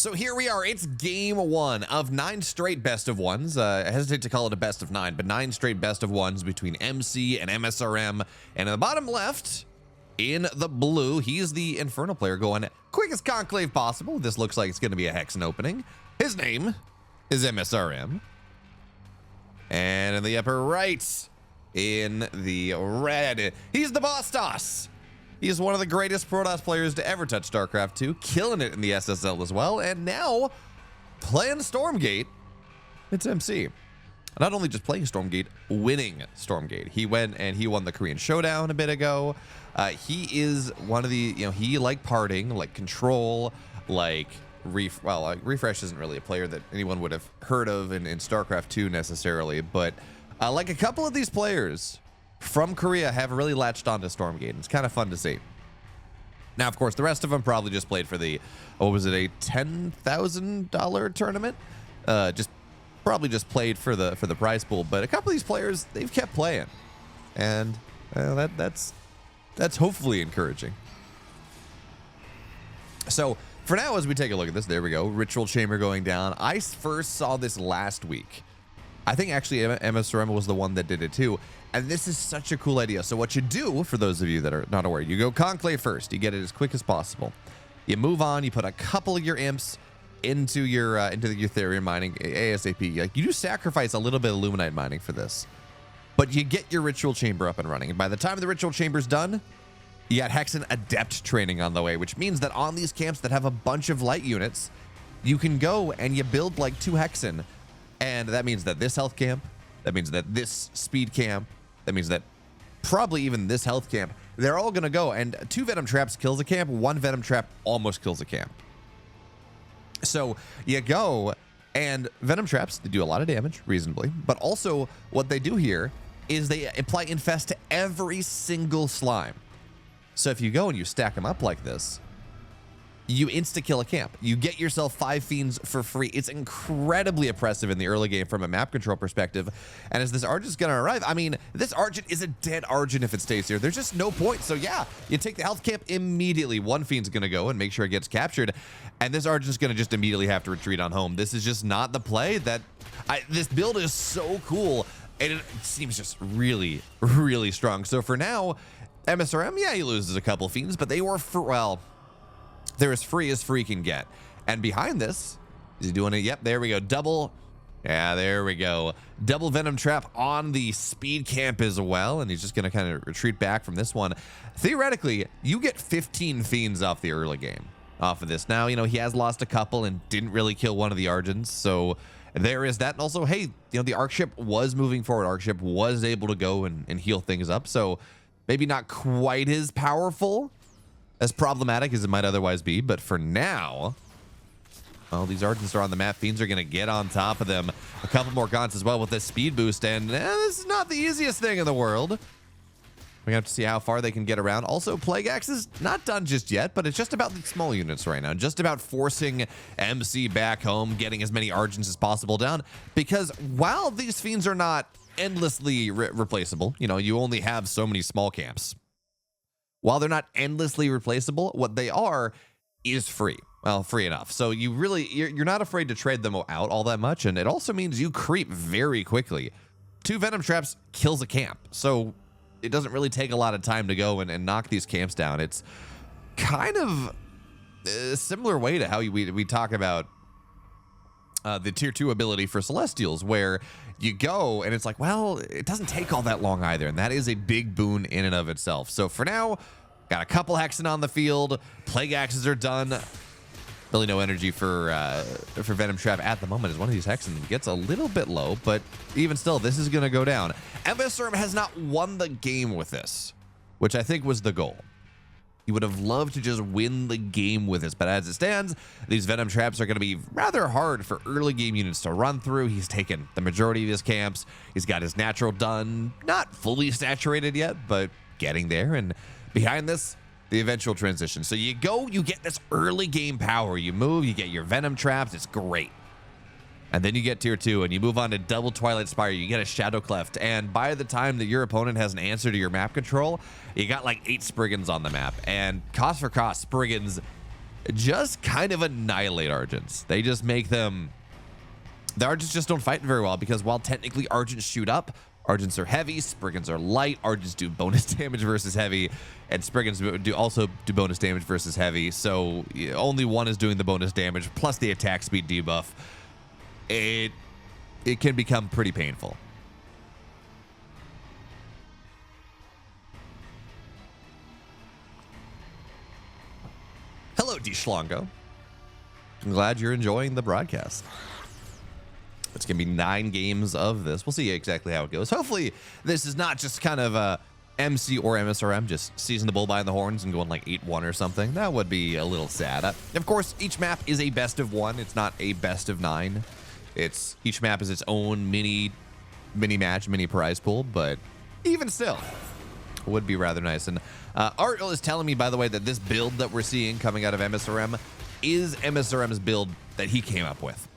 So here we are. It's game one of 9 straight best of ones. I hesitate to call it a best of 9, but 9 straight best of ones between MC and MSRM. And in the bottom left, in the blue, he's the Infernal player going quickest conclave possible. This looks like it's going to be a Hexen opening. His name is MSRM. And in the upper right, in the red, he's the Boss. He's one of the greatest Protoss players to ever touch StarCraft 2, killing it in the SSL as well, and now playing Stormgate. It's MC. Not only just playing Stormgate, winning Stormgate. He went and he won the Korean Showdown a bit ago. He is one of the, he like parting, like Control, like Refresh isn't really a player that anyone would have heard of in StarCraft 2 necessarily, but like a couple of these players from Korea have really latched onto Stormgate. It's kind of fun to see. Now, of course, the rest of them probably just played for the, what was it, a $10,000 tournament? Probably just played for the prize pool. But a couple of these players, they've kept playing, and that's hopefully encouraging. So for now, as we take a look at this, there we go, Ritual Chamber going down. I first saw this last week. I think actually MSRM was the one that did it too. And this is such a cool idea. So what you do, for those of you that are not aware, you go Conclave first. You get it as quick as possible. You move on. You put a couple of your imps into your Therian mining ASAP. Like, you do sacrifice a little bit of Luminite mining for this, but you get your Ritual Chamber up and running. And by the time the Ritual Chamber's done, you got Hexen Adept training on the way, which means that on these camps that have a bunch of light units, you can go and you build like 2 Hexen. And that means that this health camp, that means that this speed camp, that means that probably even this health camp, they're all going to go. And 2 Venom Traps kills a camp, 1 Venom Trap almost kills a camp. So you go, and Venom Traps, they do a lot of damage, reasonably. But also, what they do here is they apply Infest to every single slime. So if you go and you stack them up like this, you insta-kill a camp. You get yourself 5 Fiends for free. It's incredibly oppressive in the early game from a map control perspective. And as this Argent's going to arrive, I mean, this Argent is a dead Argent if it stays here. There's just no point. So yeah, you take the health camp immediately. 1 Fiend's going to go and make sure it gets captured. And this Argent's going to just immediately have to retreat on home. This is just not the play that... this build is so cool. And it seems just really, really strong. So for now, MSRM, yeah, he loses a couple Fiends, but they were, they're as free can get. And behind this, is he doing it? Yep, there we go. Double. Yeah, there we go. Double Venom Trap on the speed camp as well. And he's just going to kind of retreat back from this one. Theoretically, you get 15 Fiends off the early game off of this. Now, he has lost a couple and didn't really kill one of the Argents. So there is that. And also, hey, the Arc Ship was moving forward. Arc Ship was able to go and heal things up. So maybe not quite as powerful, as problematic as it might otherwise be, but for now, well, these Argents are on the map. Fiends are going to get on top of them. A couple more Gaunts as well with this speed boost, and this is not the easiest thing in the world. We have to see how far they can get around. Also, Plague Axe is not done just yet, but it's just about the small units right now. Just about forcing MC back home, getting as many Argents as possible down, because while these Fiends are not endlessly replaceable, you only have so many small camps. While they're not endlessly replaceable, what they are is free. Well, free enough. So you're not afraid to trade them out all that much. And it also means you creep very quickly. 2 Venom Traps kills a camp. So it doesn't really take a lot of time to go and knock these camps down. It's kind of a similar way to how we talk about the tier 2 ability for Celestials, where you go and it's like, well, it doesn't take all that long either, and that is a big boon in and of itself. So for now, got a couple Hexen on the field. Plague Axes are done. Really no energy for Venom Trap at the moment, as one of these Hexen gets a little bit low, but even still, this is going to go down. MSRM has not won the game with this, which I think was the goal. He would have loved to just win the game with this, but as it stands, these Venom Traps are going to be rather hard for early game units to run through. He's taken the majority of his camps. He's got his natural done, not fully saturated yet, but getting there. And behind this, the eventual transition. So you go, you get this early game power. You move, you get your Venom Traps. It's great. And then you get tier 2 and you move on to double Twilight Spire. You get a Shadow Cleft. And by the time that your opponent has an answer to your map control, you got like 8 Spriggans on the map. And cost for cost, Spriggans just kind of annihilate Argents. They just make them... The Argents just don't fight very well because while technically Argents shoot up, Argents are heavy, Spriggans are light, Argents do bonus damage versus heavy, and Spriggans also do bonus damage versus heavy, so only one is doing the bonus damage, plus the attack speed debuff. It can become pretty painful. Hello, D. Schlongo. I'm glad you're enjoying the broadcast. It's going to be 9 games of this. We'll see exactly how it goes. Hopefully, this is not just kind of a MC or MSRM, just seizing the bull by the horns and going like 8-1 or something. That would be a little sad. Of course, each map is a best of 1. It's not a best of 9. Each map is its own mini match, mini prize pool, but even still, would be rather nice. And Art is telling me, by the way, that this build that we're seeing coming out of MSRM is MSRM's build that he came up with.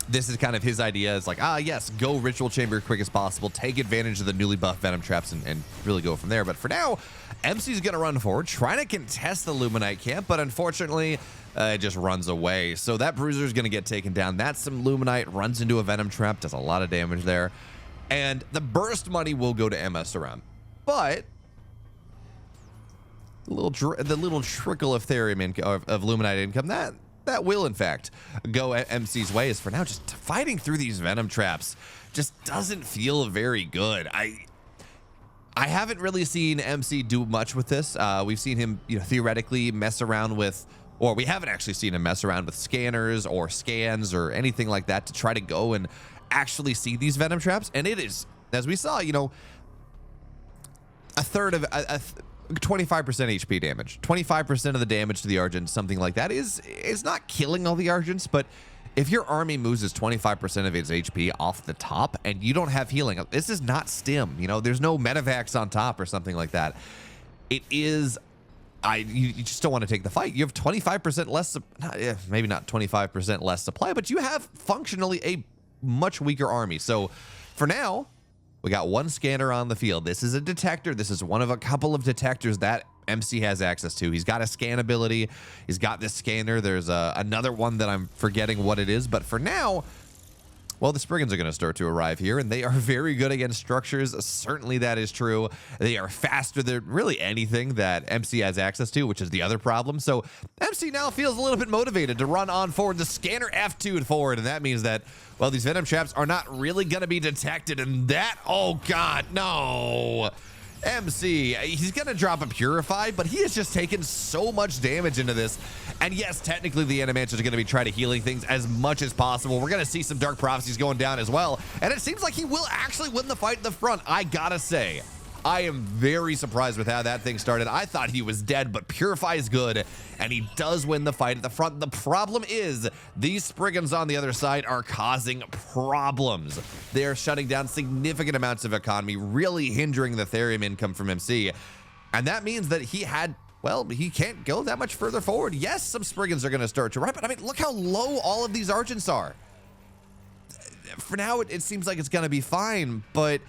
This is kind of his idea. It's like, yes, go Ritual Chamber quick as possible, take advantage of the newly buffed Venom Traps, and really go from there. But for now, MC's going to run forward, trying to contest the Luminite camp, but unfortunately, it just runs away. So that Bruiser is going to get taken down. That's some Luminite, runs into a Venom Trap, does a lot of damage there. And the burst money will go to MSRM. But the little trickle of Therium of Luminite income, that will, in fact, go MC's way. As for now, just fighting through these Venom Traps just doesn't feel very good. I haven't really seen MC do much with this. We've seen him, theoretically mess around with, or we haven't actually seen him mess around with scanners or scans or anything like that to try to go and actually see these Venom Traps. And it is, as we saw, a third of 25% HP damage, 25% of the damage to the Argent, something like that is not killing all the Argents, but if your army loses 25% of its HP off the top and you don't have healing, this is not stim. There's no Medivacs on top or something like that. It is, you just don't want to take the fight. You have 25% less, maybe not 25% less supply, but you have functionally a much weaker army. So for now, we got one scanner on the field. This is a detector. This is one of a couple of detectors that MC has access to. He's got a scan ability. He's got this scanner. There's another one that I'm forgetting what it is. But for now, well, the Spriggans are going to start to arrive here, and they are very good against structures. Certainly that is true. They are faster than really anything that MC has access to, which is the other problem. So MC now feels a little bit motivated to run on forward. The scanner F2 forward, and that means that, well, these Venom Traps are not really going to be detected, and that, oh God, no. MC, he's going to drop a Purify, but he has just taken so much damage into this. And yes, technically the Animancers are going to be trying to healing things as much as possible. We're going to see some Dark Prophecies going down as well. And it seems like he will actually win the fight in the front. I gotta say, I am very surprised with how that thing started. I thought he was dead, but Purify is good, and he does win the fight at the front. The problem is these Spriggans on the other side are causing problems. They are shutting down significant amounts of economy, really hindering the Therium income from MC. And that means that he can't go that much further forward. Yes, some Spriggans are going to start to run, but I mean, look how low all of these Argents are. For now, it seems like it's going to be fine, but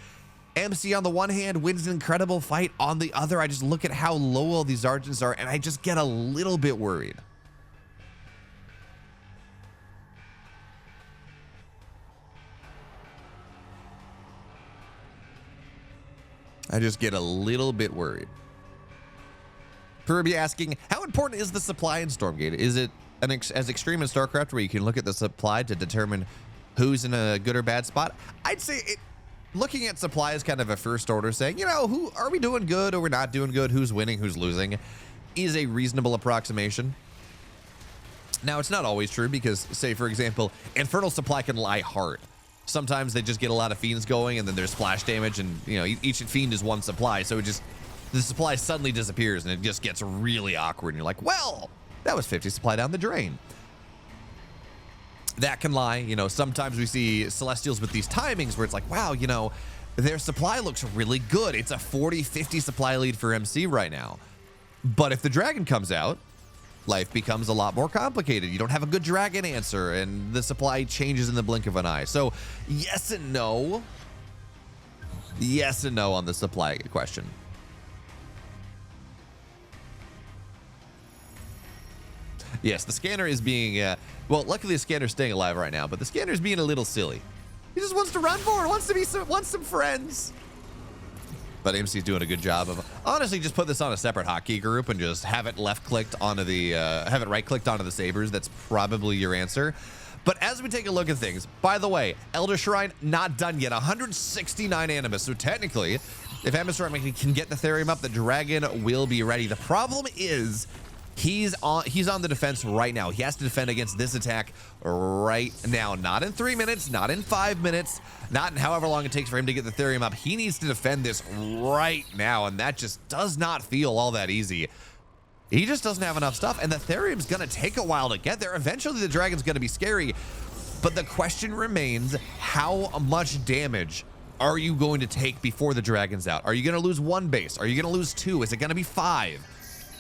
MC on the one hand wins an incredible fight. On the other, I just look at how low all these Argents are, and I just get a little bit worried. I just get a little bit worried. Kirby asking, how important is the supply in Stormgate? Is it as extreme as StarCraft, where you can look at the supply to determine who's in a good or bad spot? I'd say it. Looking at supply is kind of a first order saying, who are we doing good or we're not doing good? Who's winning, who's losing, is a reasonable approximation. Now, it's not always true because, say, for example, Infernal supply can lie hard. Sometimes they just get a lot of fiends going and then there's splash damage and, each fiend is one supply. So the supply suddenly disappears and it just gets really awkward. And you're like, well, that was 50 supply down the drain. That can lie. Sometimes we see Celestials with these timings where it's like, wow, their supply looks really good. It's a 40-50 supply lead for MC right now. But if the dragon comes out, life becomes a lot more complicated. You don't have a good dragon answer, and the supply changes in the blink of an eye. So yes and no. Yes and no on the supply question. Yes, the scanner is being, well, luckily the scanner's staying alive right now, but the scanner's being a little silly. He just wants to run forward, wants some friends. But MC's doing a good job of, honestly, just put this on a separate hotkey group and just have it left-clicked onto the, have it right-clicked onto the sabers. That's probably your answer. But as we take a look at things, by the way, Elder Shrine not done yet, 169 Animus. So technically, if MSRM can get the Therium up, the Dragon will be ready. The problem is, he's on the defense right now. He has to defend against this attack right now. Not in 3 minutes, not in 5 minutes, not in however long it takes for him to get the Therium up. He needs to defend this right now, and that just does not feel all that easy. He just doesn't have enough stuff, and the Therium's gonna take a while to get there. Eventually, the Dragon's gonna be scary, but the question remains, how much damage are you going to take before the Dragon's out? Are you gonna lose 1 base? Are you gonna lose 2? Is it gonna be 5?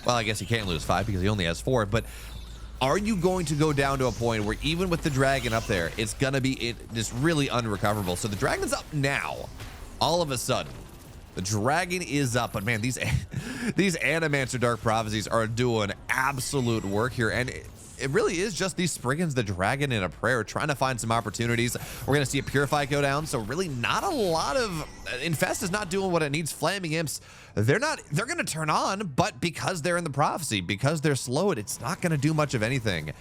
Well, I guess he can't lose 5 because he only has 4, but are you going to go down to a point where even with the Dragon up there, it's gonna be just really unrecoverable? So the Dragon's up now, all of a sudden. The Dragon is up, but man, these Animancer Dark Prophecies are doing absolute work here, and it really is just these Spriggans, the Dragon, and a Prayer trying to find some opportunities. We're gonna see a Purify go down, so really not a lot of Infest is not doing what it needs. Flaming Imps, they're gonna turn on, but because they're in the Prophecy, because they're slowed, it's not gonna do much of anything.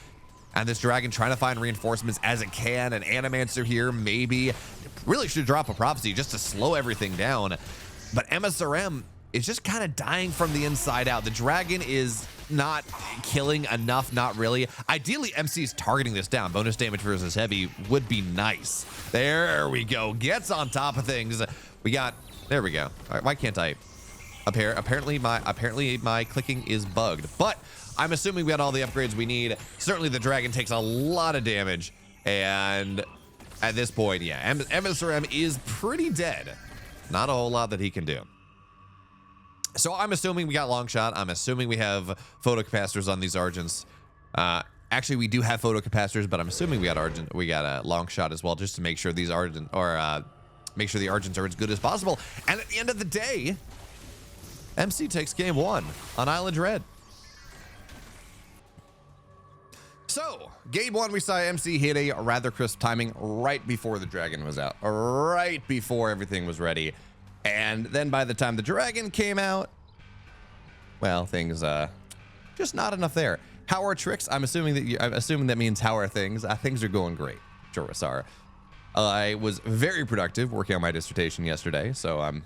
And this Dragon trying to find reinforcements as it can. An Animancer here, maybe. Really should drop a Prophecy just to slow everything down. But MSRM is just kind of dying from the inside out. The Dragon is not killing enough, not really. Ideally, MC's targeting this down. Bonus damage versus heavy would be nice. There we go. Gets on top of things. There we go. All right, why can't I? Apparently my clicking is bugged. But I'm assuming we got all the upgrades we need. Certainly the Dragon takes a lot of damage. And at this point, yeah, MSRM is pretty dead. Not a whole lot that he can do. So I'm assuming we got long shot. I'm assuming we have photocapacitors on these Argents. Actually, we do have photocapacitors, but I'm assuming we got a long shot as well, just to make sure these Argent make sure the Argents are as good as possible. And at the end of the day, MC takes game 1 on Island Red. So, game 1, we saw MC hit a rather crisp timing right before the Dragon was out, right before everything was ready. And then by the time the Dragon came out, well, things, just not enough there. How are tricks? I'm assuming that means how are things? Things are going great. Sure, are. I was very productive working on my dissertation yesterday, so I'm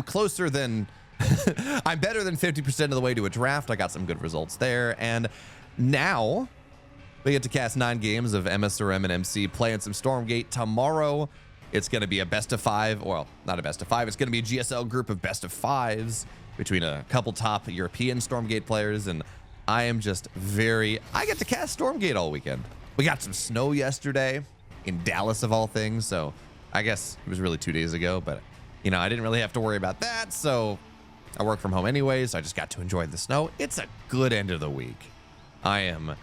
closer than I'm better than 50% of the way to a draft. I got some good results there, and now we get to cast 9 games of MSRM and MC, playing some Stormgate tomorrow. It's going to be a best of 5, well, not a best of 5. It's going to be a GSL group of best of 5s between a couple top European Stormgate players, and I get to cast Stormgate all weekend. We got some snow yesterday in Dallas of all things, so I guess it was really 2 days ago, but you know, I didn't really have to worry about that, so I work from home anyways. So I just got to enjoy the snow. It's a good end of the week. I am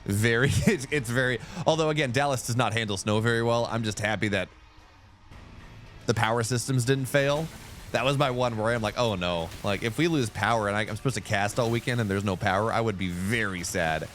very, it's very, although again, Dallas does not handle snow very well. I'm just happy that the power systems didn't fail. That was my one worry. I'm like, oh no, like if we lose power and I'm supposed to cast all weekend and there's no power, I would be very sad.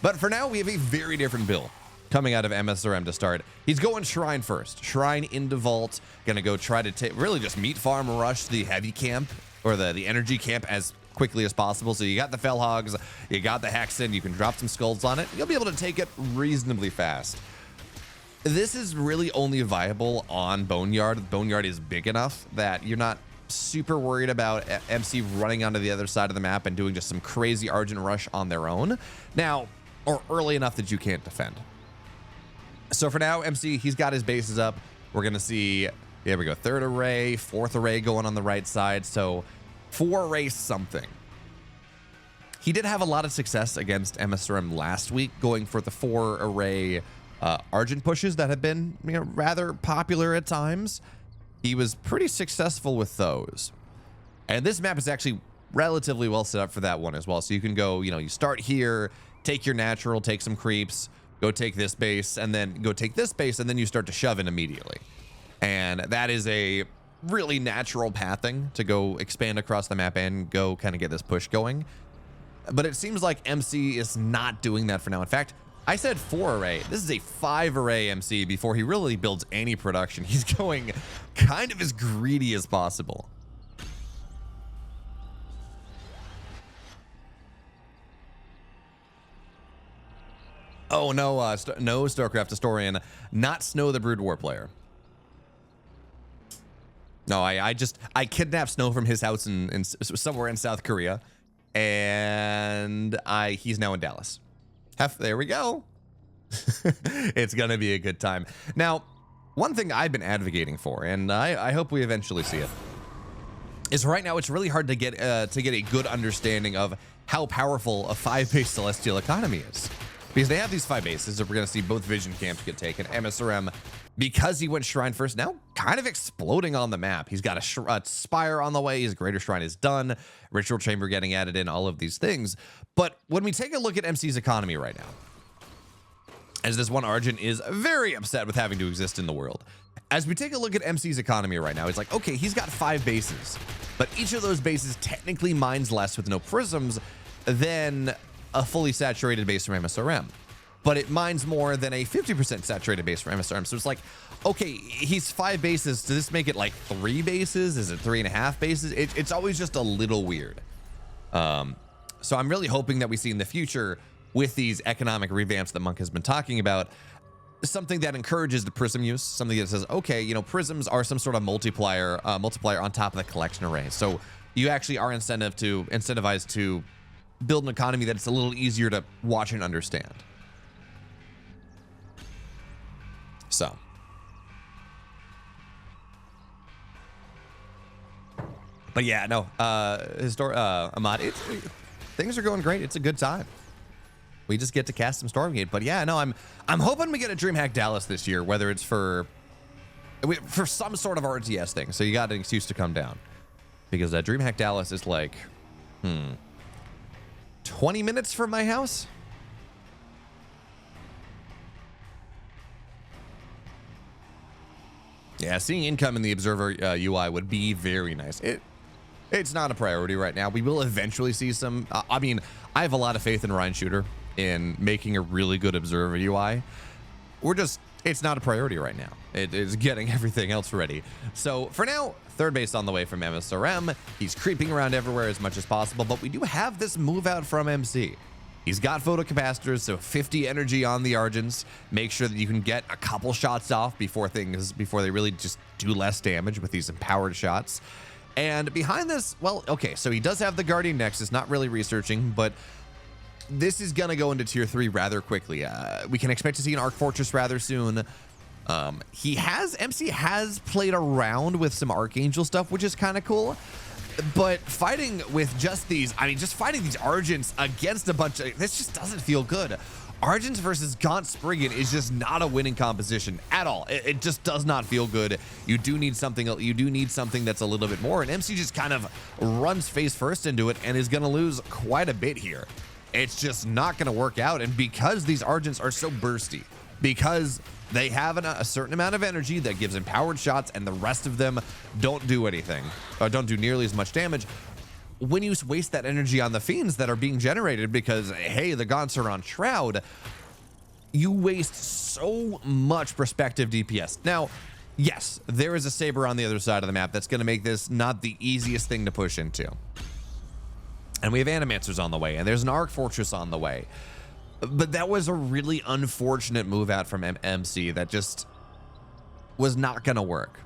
But for now, we have a very different build coming out of MSRM to start. He's going Shrine first. Shrine into Vault. Gonna go try to really just meat farm rush the heavy camp or the energy camp as quickly as possible. So you got the Fellhogs, you got the Hexen, you can drop some skulls on it. You'll be able to take it reasonably fast. This is really only viable on Boneyard. Boneyard is big enough that you're not super worried about MC running onto the other side of the map and doing just some crazy Argent rush on their own. Now, or early enough that you can't defend. So for now, MC, he's got his bases up. We're going to see, there we go, 3rd array, 4th array going on the right side. So 4 array something. He did have a lot of success against MSRM last week, going for the 4 array Argent pushes that have been, you know, rather popular at times. He was pretty successful with those. And this map is actually relatively well set up for that one as well. So you can go, you know, you start here, take your natural, take some creeps, go take this base, and then go take this base, and then you start to shove in immediately. And that is a really natural pathing to go expand across the map and go kind of get this push going. But it seems like MC is not doing that for now. In fact, I said 4 array. This is a 5 array MC before he really builds any production. He's going kind of as greedy as possible. Oh, no, no StarCraft historian, not Snow the Brood War player. No, I kidnapped Snow from his house in somewhere in South Korea, and he's now in Dallas. There we go. It's gonna be a good time. Now, one thing I've been advocating for, and I hope we eventually see it, is right now it's really hard to get a good understanding of how powerful a 5-base celestial economy is. Because they have these 5 bases that we're going to see both vision camps get taken. MSRM, because he went Shrine first, now kind of exploding on the map. He's got a Spire on the way. His Greater Shrine is done. Ritual Chamber getting added in, all of these things. But when we take a look at MC's economy right now, as this one Argent is very upset with having to exist in the world. As we take a look at MC's economy right now, it's like, okay, he's got 5 bases. But each of those bases technically mines less with no prisms than a fully saturated base from MSRM, but it mines more than a 50% saturated base from MSRM. So it's like, okay, he's 5 bases. Does this make it like 3 bases? Is it 3.5 bases? It's always just a little weird. So I'm really hoping that we see in the future with these economic revamps that Monk has been talking about, something that encourages the prism use, something that says, okay, you know, prisms are some sort of multiplier on top of the collection array. So you actually are incentivized to build an economy that's a little easier to watch and understand. So, but yeah, no, Ahmad, things are going great. It's a good time. We just get to cast some Stormgate. But yeah, no, I'm hoping we get a DreamHack Dallas this year, whether it's for some sort of RTS thing. So you got an excuse to come down, because that DreamHack Dallas is like, 20 minutes from my house? Yeah, seeing income in the Observer UI would be very nice. It's not a priority right now. We will eventually see some. I mean, I have a lot of faith in Ryan Shooter in making a really good Observer UI. It's not a priority right now. It is getting everything else ready. So for now, 3rd base on the way from MSRM. He's creeping around everywhere as much as possible, but we do have this move out from MC. He's got photocapacitors, so 50 energy on the Argents. Make sure that you can get a couple shots off before they really just do less damage with these empowered shots. And behind this, well, okay, so he does have the Guardian Nexus, not really researching, but this is going to go into tier 3 rather quickly. We can expect to see an Arc Fortress rather soon. MC has played around with some Archangel stuff, which is kind of cool. But fighting with just fighting these Argents against a bunch of, this just doesn't feel good. Argents versus Gaunt Spriggan is just not a winning composition at all. It just does not feel good. You do need something that's a little bit more, and MC just kind of runs face first into it and is going to lose quite a bit here. It's just not going to work out. And because these Argents are so bursty, because they have a certain amount of energy that gives empowered shots and the rest of them don't do anything, or don't do nearly as much damage, when you waste that energy on the Fiends that are being generated because, hey, the Gaunts are on Shroud, you waste so much prospective DPS. Now, yes, there is a Saber on the other side of the map that's going to make this not the easiest thing to push into. And we have Animancers on the way, and there's an Arc Fortress on the way. But that was a really unfortunate move out from MC that just was not going to work.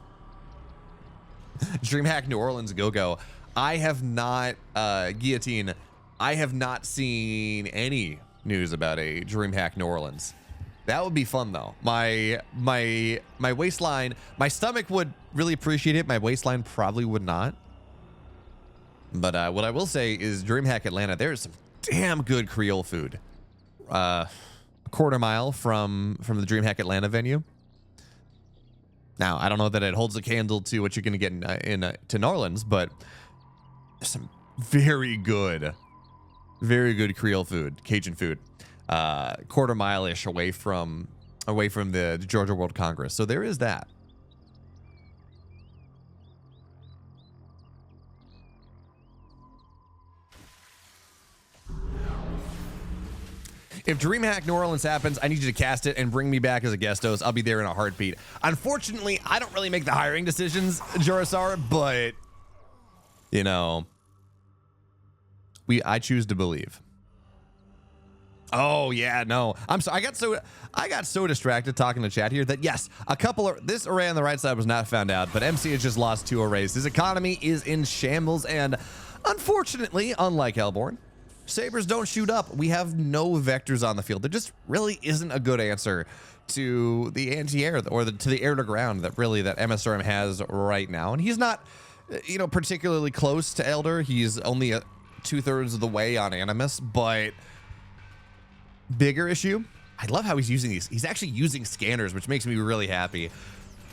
DreamHack New Orleans go-go. I have not, Guillotine, I have not seen any news about a DreamHack New Orleans. That would be fun, though. My waistline, my stomach would really appreciate it. My waistline probably would not. But what I will say is DreamHack Atlanta, there is some damn good Creole food. A quarter mile from the DreamHack Atlanta venue. Now, I don't know that it holds a candle to what you're going to get to New Orleans, but there's some very good Creole food, Cajun food, quarter mile-ish away from the Georgia World Congress. So there is that. If DreamHack New Orleans happens, I need you to cast it and bring me back as a guest host. I'll be there in a heartbeat. Unfortunately, I don't really make the hiring decisions, Jurasar, but you know, I choose to believe. Oh yeah, no. I'm sorry. I got so distracted talking to chat here that yes, this array on the right side was not found out, but MC has just lost 2 arrays. His economy is in shambles, and unfortunately, unlike Hellborn, Sabers don't shoot up. We have no vectors on the field. There just really isn't a good answer to the anti-air or to the air to ground that MSRM has right now. And he's not, you know, particularly close to Elder. He's only 2/3 of the way on Animus, but bigger issue, I love how he's using these. He's actually using scanners, which makes me really happy.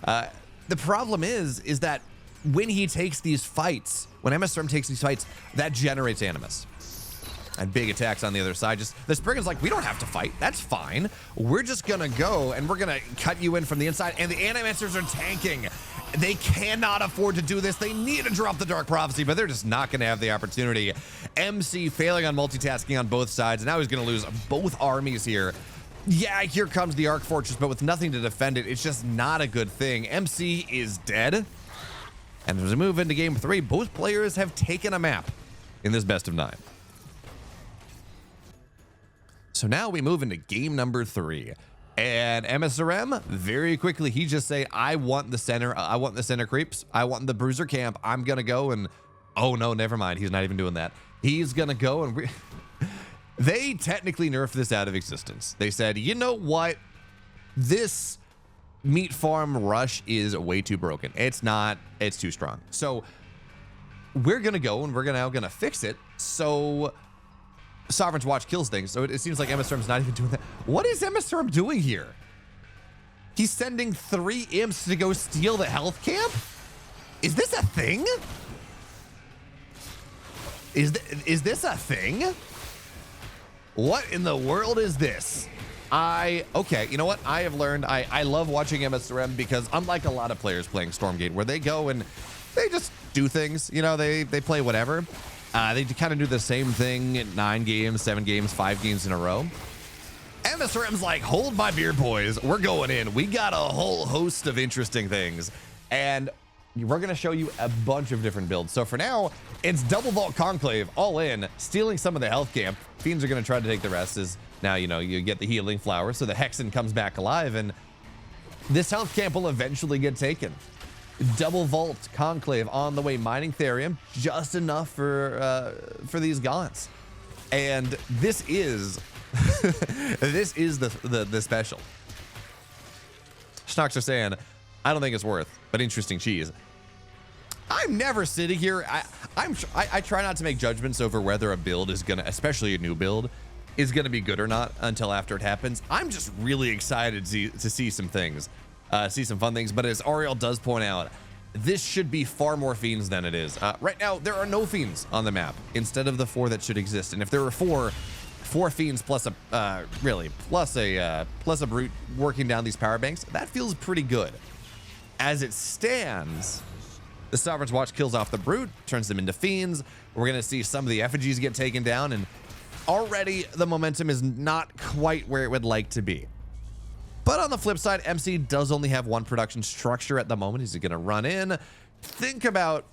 The problem is that when he takes these fights, when MSRM takes these fights, that generates Animus. And big attacks on the other side. Just the Spriggan's like, we don't have to fight. That's fine. We're just gonna go and we're gonna cut you in from the inside. And the Animancers are tanking. They cannot afford to do this. They need to drop the Dark Prophecy, but they're just not gonna have the opportunity. MC failing on multitasking on both sides, and now he's gonna lose both armies here. Yeah, here comes the Arc Fortress, but with nothing to defend it, it's just not a good thing. MC is dead. And as we move into game 3, both players have taken a map in this best of 9. So now we move into game number 3, and MSRM very quickly he just say, I want the center creeps, I want the bruiser camp. I'm gonna go and oh no, never mind. He's not even doing that. He's gonna go and they technically nerfed this out of existence. They said, you know what, this meat farm rush is way too broken. It's too strong. So we're gonna go and we're now gonna fix it. So Sovereign's Watch kills things, so it seems like MSRM's not even doing that. What is MSRM doing here? He's sending 3 imps to go steal the health camp? Is this a thing? Is this a thing? What in the world is this? Okay, you know what? I have learned, I love watching MSRM because unlike a lot of players playing Stormgate where they go and they just do things, you know, they play whatever. They kind of do the same thing in 9 games, 7 games, 5 games in a row. MSRM's like, hold my beer, boys. We're going in. We got a whole host of interesting things. And we're going to show you a bunch of different builds. So for now, it's Double Vault Conclave, all in, stealing some of the health camp. Fiends are going to try to take the rest. As now, you know, you get the healing flower, so the Hexen comes back alive, and this health camp will eventually get taken. Double Vault Conclave on the way, mining Therium, just enough for these gaunts. And this is this is the special. Schnocks are saying, I don't think it's worth, but interesting cheese. I'm never sitting here. I try not to make judgments over whether a build is gonna, especially a new build, is gonna be good or not until after it happens. I'm just really excited to see some things. See some fun things, but as Ariel does point out, this should be far more fiends than it is. Right now, there are no fiends on the map instead of the 4 that should exist. And if there were 4 fiends plus a plus a brute working down these power banks, that feels pretty good. As it stands, the Sovereign's Watch kills off the brute, turns them into fiends. We're gonna see some of the effigies get taken down, and already the momentum is not quite where it would like to be. But on the flip side, MC does only have 1 production structure at the moment. He's going to run in, think about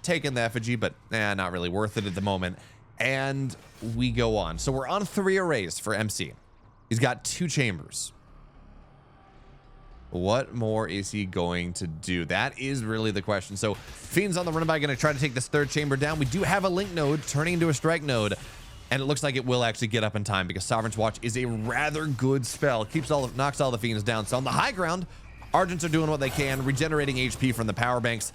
taking the effigy, but not really worth it at the moment. And we go on. So we're on 3 arrays for MC. He's got 2 chambers. What more is he going to do? That is really the question. So Fiends on the run by going to try to take this 3rd chamber down. We do have a link node turning into a strike node. And it looks like it will actually get up in time because Sovereign's Watch is a rather good spell. Knocks all the fiends down. So on the high ground, Argents are doing what they can, regenerating HP from the power banks.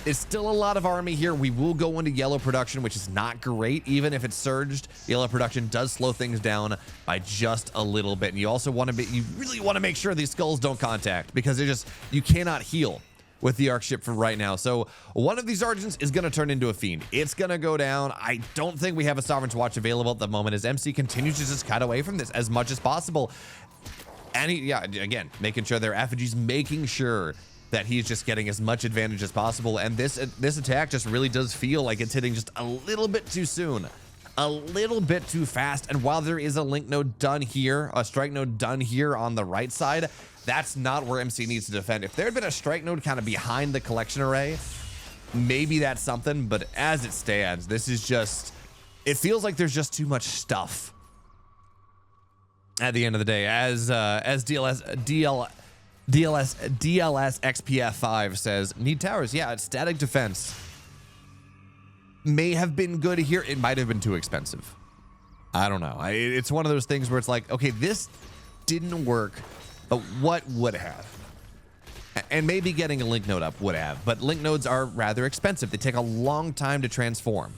It's still a lot of army here. We will go into yellow production, which is not great. Even if it's surged, yellow production does slow things down by just a little bit. And you also want to you really want to make sure these skulls don't contact because you cannot heal with the arc ship for right now. So one of these Argents is going to turn into a fiend. It's going to go down. I don't think we have a Sovereign's Watch available at the moment as MC continues to just cut away from this as much as possible. And again, making sure their effigies, making sure that he's just getting as much advantage as possible. And this attack just really does feel like it's hitting just a little bit too soon. a little bit too fast. And while there is a link node done here, a strike node done here on the right side, that's not where MC needs to defend. If there had been a strike node kind of behind the collection array, maybe that's something. But as it stands, this is just, it feels like there's just too much stuff at the end of the day. As DLS XPF5 says, need towers. Yeah, it's static defense. May have been good here. It might have been too expensive. I don't know. It's one of those things where it's like, okay, this didn't work, but what would have? And maybe getting a link node up would have, but link nodes are rather expensive. They take a long time to transform.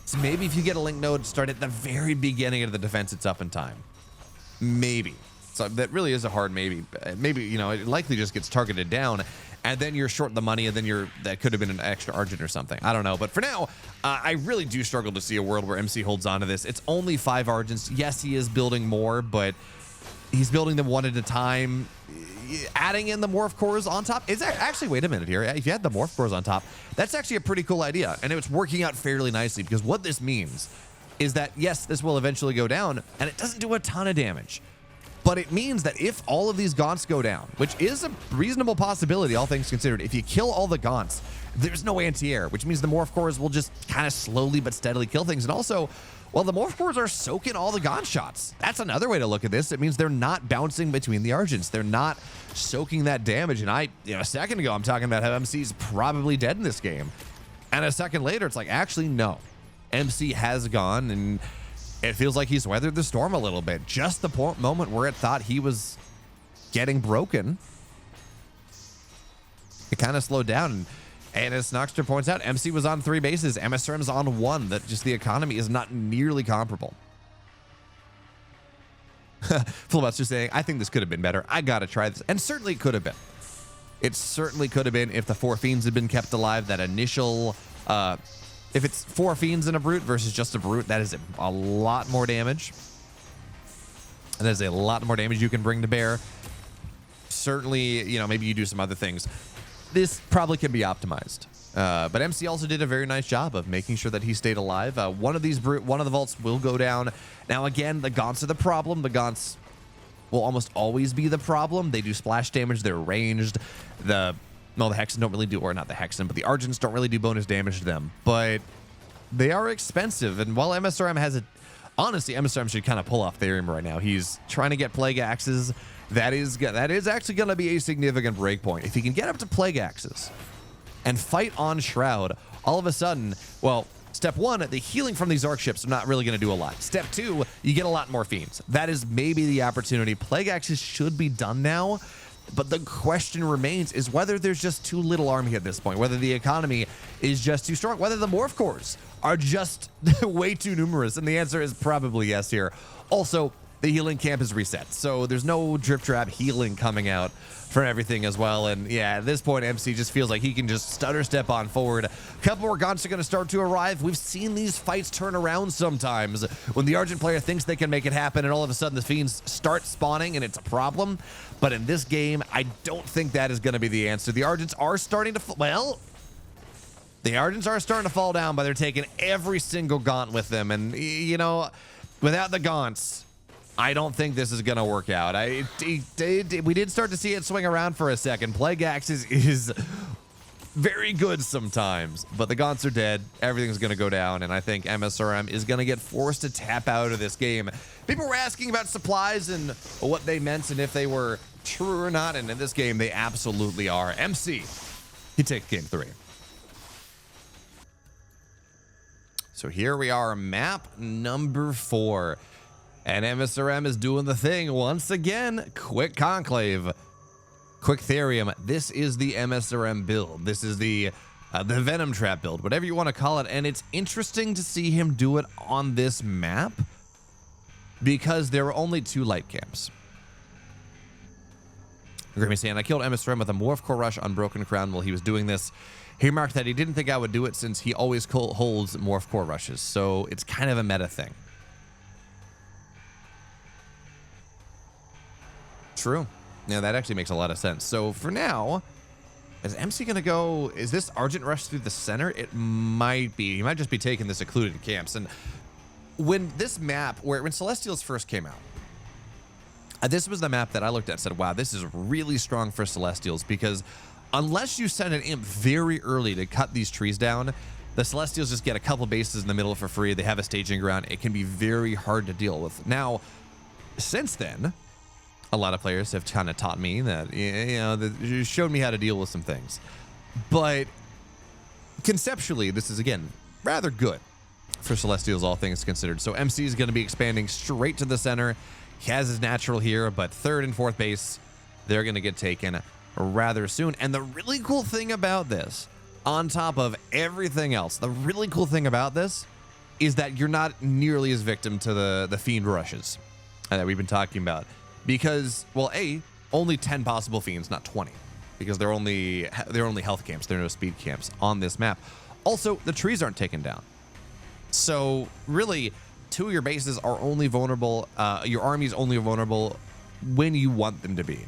So maybe if you get a link node, start at the very beginning of the defense, it's up in time. Maybe. So that really is a hard maybe. Maybe, you know, it likely just gets targeted down, and then you're short the money, and then that could have been an extra Argent or something. I don't know. But for now, I really do struggle to see a world where MC holds on to this. It's only 5 Argents. Yes, he is building more, but he's building them one at a time. Adding in the morph cores on top is actually, wait a minute here. If you had the morph cores on top, that's actually a pretty cool idea. And it's working out fairly nicely, because what this means is that, yes, this will eventually go down, and it doesn't do a ton of damage. But it means that if all of these gaunts go down, which is a reasonable possibility, all things considered, if you kill all the gaunts, there's no anti-air, which means the morph cores will just kind of slowly but steadily kill things. And also, well, the morph cores are soaking all the gaunt shots. That's another way to look at this. It means they're not bouncing between the Argents. They're not soaking that damage. And a second ago, I'm talking about how MC's probably dead in this game. And a second later, it's like, actually, no. MC has gone, and it feels like he's weathered the storm a little bit. Just the moment where it thought he was getting broken, it kind of slowed down. And as Snoxter points out, MC was on 3 bases. MSRM's on 1. That just the economy is not nearly comparable. Fullbot's just saying, I think this could have been better. I got to try this. And certainly it could have been. It certainly could have been if the 4 Fiends had been kept alive. That initial... if it's 4 Fiends and a Brute versus just a Brute, that is a lot more damage. That is a lot more damage you can bring to bear. Certainly, you know, maybe you do some other things. This probably can be optimized. But MC also did a very nice job of making sure that he stayed alive. One of the vaults will go down. Now, again, the Gaunts are the problem. The Gaunts will almost always be the problem. They do splash damage. They're ranged. The Hexen don't really do, or not the Hexen, but the Argents don't really do bonus damage to them. But they are expensive. And while MSRM has it, honestly, MSRM should kind of pull off Therium right now. He's trying to get Plague Axes. That is actually going to be a significant breakpoint. If he can get up to Plague Axes and fight on Shroud, all of a sudden, well, step 1, the healing from these Arc ships are not really going to do a lot. Step 2, you get a lot more Fiends. That is maybe the opportunity. Plague Axes should be done now. But the question remains is whether there's just too little army at this point, whether the economy is just too strong, whether the morph cores are just way too numerous. And the answer is probably yes here. Also, the healing camp is reset, so there's no drip trap healing coming out from everything as well. And yeah, at this point, MC just feels like he can just stutter step on forward. A couple more Gaunts are going to start to arrive. We've seen these fights turn around sometimes when the Argent player thinks they can make it happen, and all of a sudden the Fiends start spawning, and it's a problem. But in this game, I don't think that is going to be the answer. The Argents are starting to, the Argents are starting to fall down, but they're taking every single Gaunt with them. And, you know, without the Gaunts, I don't think this is going to work out. We did start to see it swing around for a second. Plague Axe is very good sometimes, but the Gaunts are dead. Everything's going to go down, and I think MSRM is going to get forced to tap out of this game. People were asking about supplies and what they meant and if they were true or not, and in this game, they absolutely are. MC, he takes game 3. So here we are, map number 4. And MSRM is doing the thing once again. Quick Conclave. Quick Therium. This is the MSRM build. This is the Venom Trap build, whatever you want to call it. And it's interesting to see him do it on this map because there are only 2 light camps. Grimmy saying, I killed MSRM with a Morph Core Rush on Broken Crown while he was doing this. He remarked that he didn't think I would do it since he always holds Morph Core Rushes. So it's kind of a meta thing. True. Yeah, that actually makes a lot of sense. So for now, is MC going to go... Is this Argent Rush through the center? It might be. He might just be taking the secluded camps. And when this map, when Celestials first came out, this was the map that I looked at and said, wow, this is really strong for Celestials, because unless you send an imp very early to cut these trees down, the Celestials just get a couple bases in the middle for free. They have a staging ground. It can be very hard to deal with. Now, since then, a lot of players have kind of taught me that, showed me how to deal with some things. But conceptually, this is, again, rather good for Celestials, all things considered. So MC is going to be expanding straight to the center. He has his natural here, but third and fourth base, they're going to get taken rather soon. And the really cool thing about this, on top of everything else, the really cool thing about this is that you're not nearly as victim to the fiend rushes that we've been talking about. Because, well, only 10 possible fiends, not 20. Because they're only health camps. There are no speed camps on this map. Also, the trees aren't taken down. So really, 2 of your bases are only vulnerable. Your army's only vulnerable when you want them to be.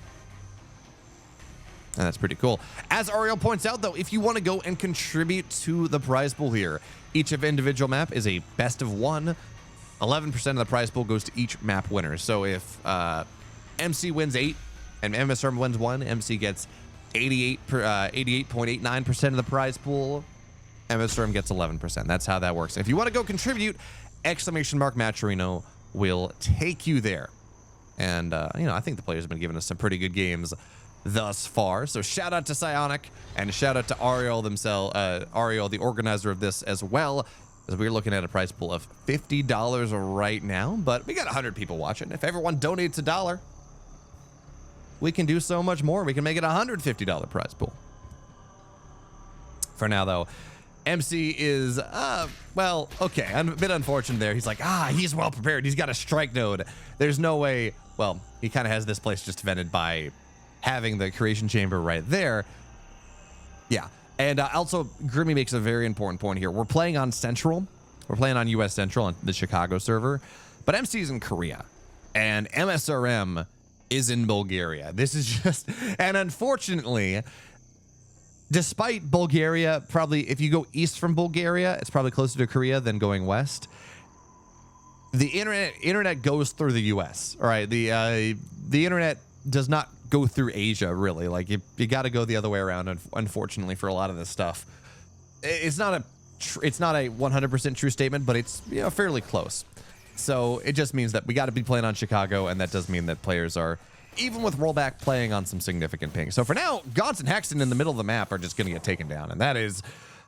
And that's pretty cool. As Ariel points out, though, if you want to go and contribute to the prize pool here, each of individual map is a best of 1. 11% of the prize pool goes to each map winner. So if MC wins 8 and MSRM wins 1, MC gets 88.89% of the prize pool. MSRM gets 11%. That's how that works. If you want to go contribute, !Matcherino will take you there. And, I think the players have been giving us some pretty good games thus far. So shout out to Psionic and shout out to Ariel themselves, Ariel, the organizer of this as well, as we're looking at a prize pool of $50 right now. But we got 100 people watching. If everyone donates $1, we can do so much more. We can make it a $150 prize pool. For now, though, MC is, well, okay, I'm a bit unfortunate there. He's like, he's well prepared. He's got a strike node. There's no way, well, he kind of has this place just defended by having the creation chamber right there. Yeah, and also, Grimmy makes a very important point here. We're playing on Central. We're playing on US Central on the Chicago server, but MC is in Korea, and MSRM is in Bulgaria. This is just, and unfortunately, despite Bulgaria, probably if you go east from Bulgaria, it's probably closer to Korea than going west. The internet goes through the U.S. All right, the internet does not go through Asia really. Like you got to go the other way around. Unfortunately, for a lot of this stuff, it's not a 100% true statement, but it's fairly close. So it just means that we got to be playing on Chicago, and that does mean that players are, even with rollback, playing on some significant ping. So for now, Gods and Hexen in the middle of the map are just going to get taken down, and that is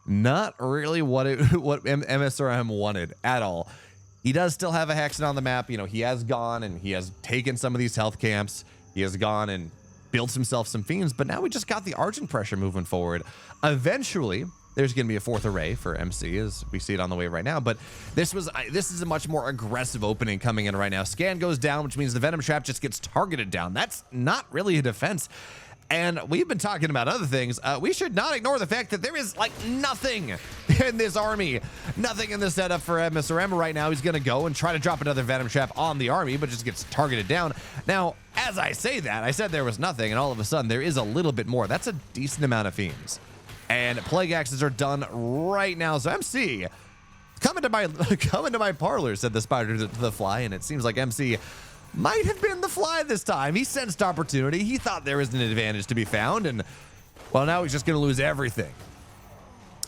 not really what MSRM wanted at all. He does still have a Hexen on the map. He has gone and he has taken some of these health camps. He has gone and built himself some fiends, but now we just got the Argent pressure moving forward. Eventually, there's going to be a 4th array for MC, as we see it on the way right now. But this is a much more aggressive opening coming in right now. Scan goes down, which means the Venom Trap just gets targeted down. That's not really a defense. And we've been talking about other things. We should not ignore the fact that there is nothing in this army, nothing in the setup for MSRM right now. He's going to go and try to drop another Venom Trap on the army, but just gets targeted down. Now, as I say that, I said there was nothing, and all of a sudden there is a little bit more. That's a decent amount of fiends. And Plague Axes are done right now. So MC, come into my parlor, said the spider to the fly, and it seems like MC might have been the fly this time. He sensed opportunity. He thought there was an advantage to be found, and well, now he's just going to lose everything.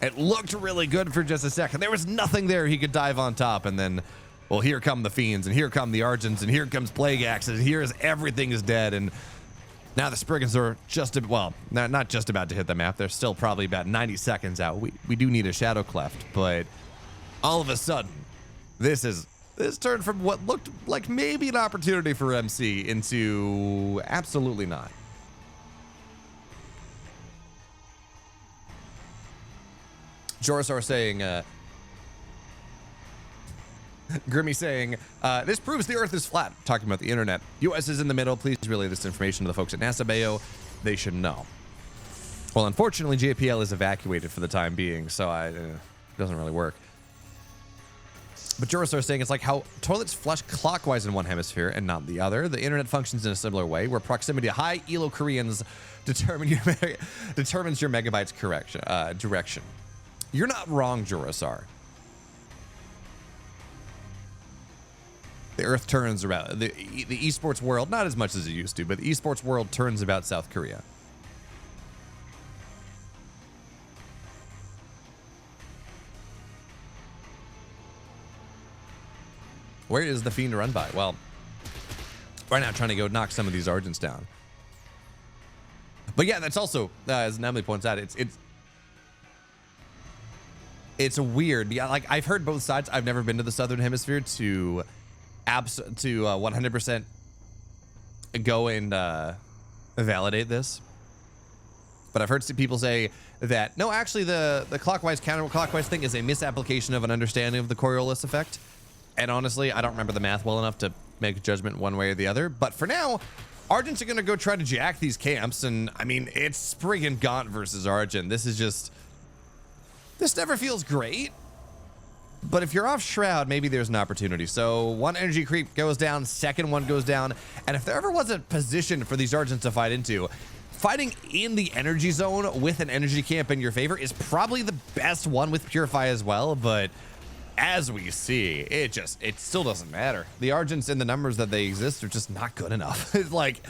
It looked really good for just a second. There was nothing there he could dive on top, and then, well, here come the fiends, and here come the Argents, and here comes Plague Axes. Here's everything is dead, and now the Spriggans are not just about to hit the map. They're still probably about 90 seconds out. We do need a Shadow Cleft, but all of a sudden, this turned from what looked like maybe an opportunity for MC into absolutely not. Jorisar saying, Grimmy saying, this proves the Earth is flat. Talking about the internet. US is in the middle. Please relay this information to the folks at NASA Beo. They should know. Well, unfortunately, JPL is evacuated for the time being, so it doesn't really work. But Jorisar saying it's like how toilets flush clockwise in one hemisphere and not the other. The internet functions in a similar way, where proximity to high elo Koreans determines your megabytes direction. You're not wrong, Jorisar. The earth turns around, the esports world, not as much as it used to, but the esports world turns about South Korea. Where is the Fiend run by? Well, right now trying to go knock some of these Argents down. But yeah, that's also, as Nemly points out, it's a weird. Yeah, like I've heard both sides. I've never been to the Southern Hemisphere to 100% go and validate this. But I've heard some people say that no, actually the clockwise counterclockwise thing is a misapplication of an understanding of the Coriolis effect. And honestly, I don't remember the math well enough to make a judgment one way or the other. But for now, Argents are going to go try to jack these camps. And I mean, it's Spriggan Gaunt versus Argent. This never feels great. But if you're off Shroud, maybe there's an opportunity. So one energy creep goes down, second one goes down. And if there ever was a position for these Argents to fight into, fighting in the energy zone with an energy camp in your favor is probably the best one with Purify as well. But as we see, it still doesn't matter. The Argents in the numbers that they exist are just not good enough. It's like,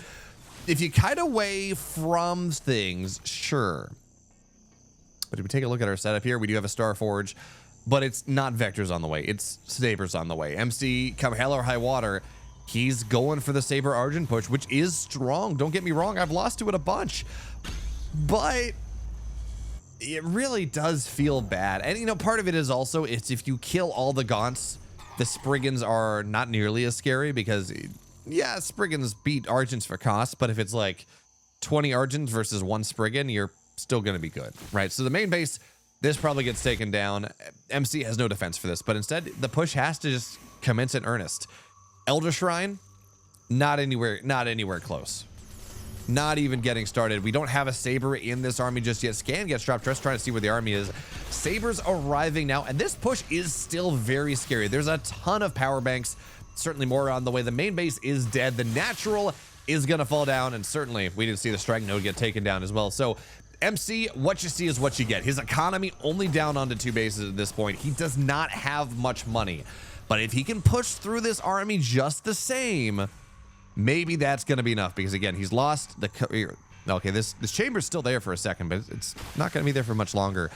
if you kite away from things, sure. But if we take a look at our setup here, we do have a Star Forge, but it's not Vectors on the way. It's Sabers on the way. MC, come hell or high water, he's going for the Saber Argent push, which is strong. Don't get me wrong, I've lost to it a bunch. But it really does feel bad. And, you know, part of it is also, it's if you kill all the Gaunts, the Spriggans are not nearly as scary because, yeah, Spriggans beat Argents for cost, but if it's like 20 Argents versus one Spriggan, you're still going to be good, right? So the main base, this probably gets taken down. MC has no defense for this, but instead, the push has to just commence in earnest. Elder Shrine, not anywhere close. Not even getting started. We don't have a Saber in this army just yet. Scan gets dropped, just trying to see where the army is. Saber's arriving now, and this push is still very scary. There's a ton of power banks, certainly more on the way. The main base is dead. The natural is going to fall down, and certainly we didn't see the strike node get taken down as well. So MC, what you see is what you get. His economy only down onto 2 bases at this point. He does not have much money, but if he can push through this army just the same, maybe that's going to be enough, because again, he's lost the... Okay, this chamber's still there for a second, but it's not going to be there for much longer.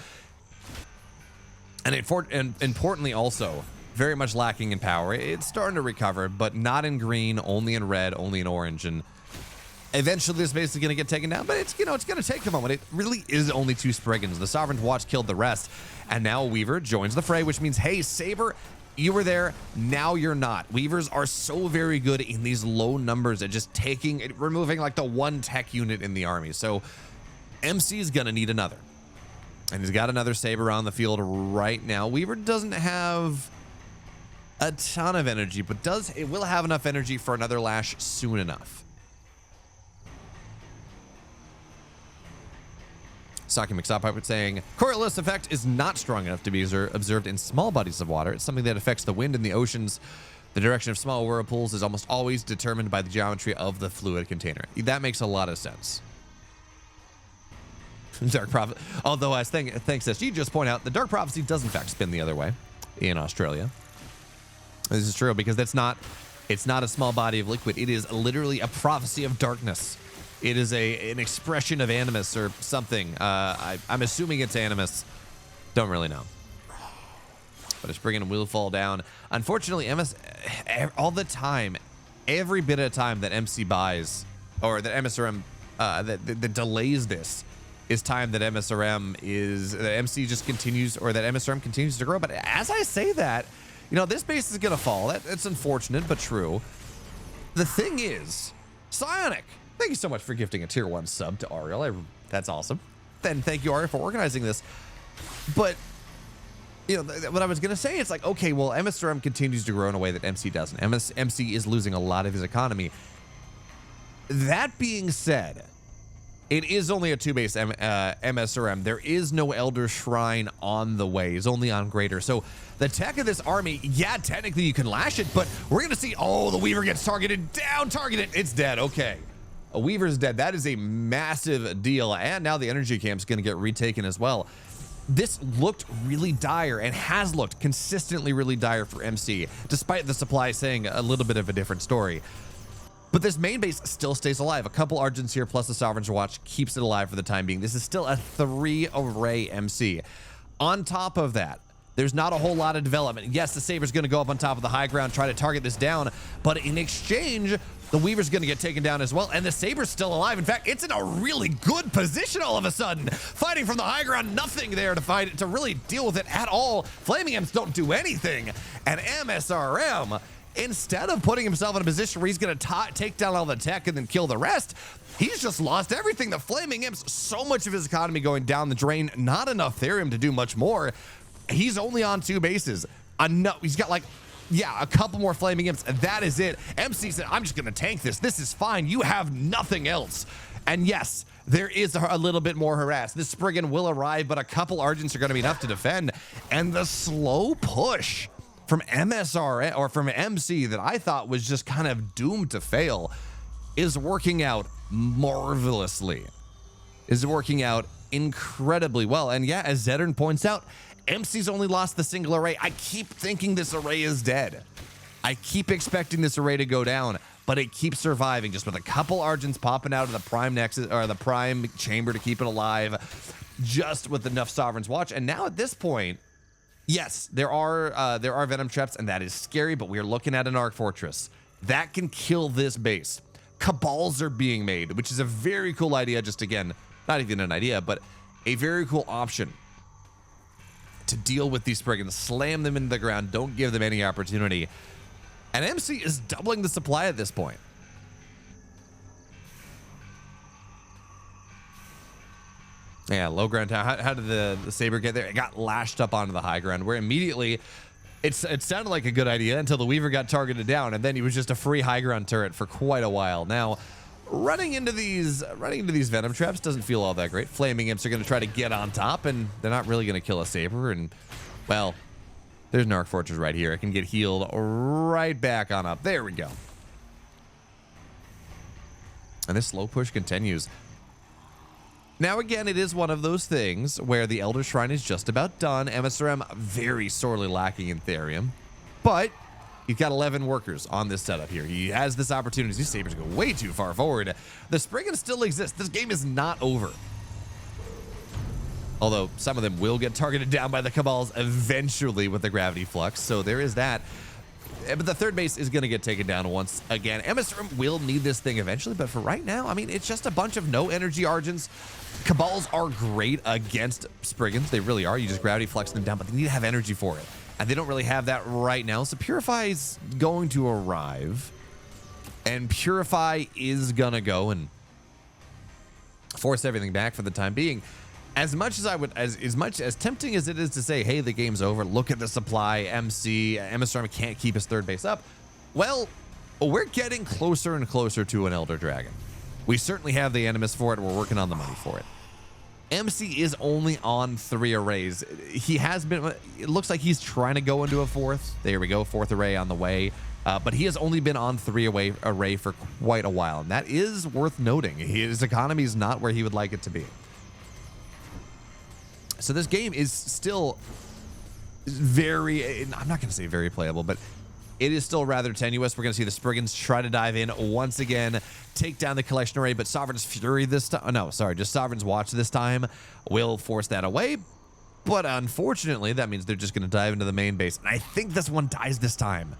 And importantly also, very much lacking in power. It's starting to recover, but not in green, only in red, only in orange. And eventually this base is going to get taken down, but it's, you know, it's going to take a moment. It really is only 2 Spriggans. The Sovereign's Watch killed the rest. And now Weaver joins the fray, which means, hey, Saber, you were there, now you're not. Weavers are so very good in these low numbers at just removing like the one tech unit in the army. So MC is gonna need another. And he's got another Saber on the field right now. Weaver doesn't have a ton of energy, but it will have enough energy for another Lash soon enough. Saki McStop saying, Coriolis effect is not strong enough to be observed in small bodies of water. It's something that affects the wind and the oceans. The direction of small whirlpools is almost always determined by the geometry of the fluid container. That makes a lot of sense. Dark Prophet. Although, as thanks as you just point out, the Dark Prophecy does in fact spin the other way in Australia. This is true because it's not a small body of liquid. It is literally a prophecy of darkness. It is an expression of animus or something. I'm assuming it's animus. Don't really know. But a Spriggan will fall down. Unfortunately, all the time, every bit of time that MC buys, or that MSRM that delays this, is time that that MC just continues, or that MSRM continues to grow. But as I say that, you know, this base is gonna fall. It's unfortunate, but true. The thing is, Psionic, thank you so much for gifting a tier 1 sub to Ariel. That's awesome. Then thank you, Ariel, for organizing this. But, you know, what I was going to say, it's like, okay, well, MSRM continues to grow in a way that MC doesn't. MC is losing a lot of his economy. That being said, it is only a 2-base MSRM. There is no Elder Shrine on the way. It's only on Greater. So the tech of this army, yeah, technically you can lash it, but we're going to see, oh, the Weaver gets targeted, down targeted. It's dead. Okay. A Weaver's dead. That is a massive deal. And now the energy camp's going to get retaken as well. this looked really dire and has looked consistently really dire for MC, despite the supply saying a little bit of a different story. But this main base still stays alive. A couple Argents here plus the Sovereign's Watch keeps it alive for the time being. This is still a 3-array MC. On top of that, there's not a whole lot of development. Yes, the Saber's going to go up on top of the high ground, try to target this down, but in exchange, the Weaver's going to get taken down as well, and the Saber's still alive. In fact, it's in a really good position all of a sudden. Fighting from the high ground, nothing there to fight to really deal with it at all. Flaming Imps don't do anything, and MSRM, instead of putting himself in a position where he's going to take down all the tech and then kill the rest, he's just lost everything. The Flaming Imps, so much of his economy going down the drain, not enough Therium to do much more. He's only on 2 bases. He's got like, yeah, a couple more Flaming Imps, and that is it. MC said, I'm just going to tank this. This is fine. You have nothing else. And yes, there is a little bit more harass. This Spriggan will arrive, but a couple Argents are going to be enough to defend. And the slow push from MSR or from MC that I thought was just kind of doomed to fail is working out marvelously. Is working out incredibly well. And yeah, as Zeddern points out, MC's only lost the single array. I keep thinking this array is dead. I keep expecting this array to go down, but it keeps surviving just with a couple Argents popping out of the prime nexus or the prime chamber to keep it alive, just with enough Sovereign's Watch. And now at this point, yes, there are Venom traps, and that is scary, but we are looking at an Arc Fortress that can kill this base. Cabals are being made, which is a very cool idea. Just again, not even an idea, but a very cool option to deal with these Spriggans, slam them into the ground, don't give them any opportunity. And MC is doubling the supply at this point. Yeah, low ground town. How did the Saber get there? It got lashed up onto the high ground, where immediately it sounded like a good idea until the Weaver got targeted down, and then he was just a free high ground turret for quite a while. Now, running into these Venom traps doesn't feel all that great. Flaming Imps are going to try to get on top, and they're not really going to kill a Saber. And, well, there's an Arc Fortress right here. It can get healed right back on up. There we go. And this slow push continues. Now, again, it is one of those things where the Elder Shrine is just about done. MSRM very sorely lacking in Therium, but he's got 11 workers on this setup here. He has this opportunity. These Sabers go way too far forward. The Spriggan still exists. This game is not over. Although some of them will get targeted down by the Cabals eventually with the Gravity Flux. So there is that. But the third base is going to get taken down once again. MSRM will need this thing eventually, but for right now, I mean, it's just a bunch of no energy Argents. Cabals are great against Spriggans. They really are. You just Gravity Flux them down, but they need to have energy for it. And they don't really have that right now. So Purify is going to arrive. And Purify is going to go and force everything back for the time being. As much as I would, as much as tempting as it is to say, hey, the game's over, look at the supply, MSRM can't keep his third base up. Well, we're getting closer and closer to an Elder Dragon. We certainly have the Animus for it. We're working on the money for it. MC is only on 3 arrays. He has been, it looks like he's trying to go into a 4th. There we go, 4th array on the way. But he has only been on 3 array for quite a while. And that is worth noting. His economy is not where he would like it to be. So this game is still very, I'm not going to say very playable, but it is still rather tenuous. We're going to see the Spriggans try to dive in once again, take down the collection array, but Sovereign's Fury this time, no, sorry, just Sovereign's Watch this time will force that away. But unfortunately, that means they're just going to dive into the main base. And I think this one dies this time.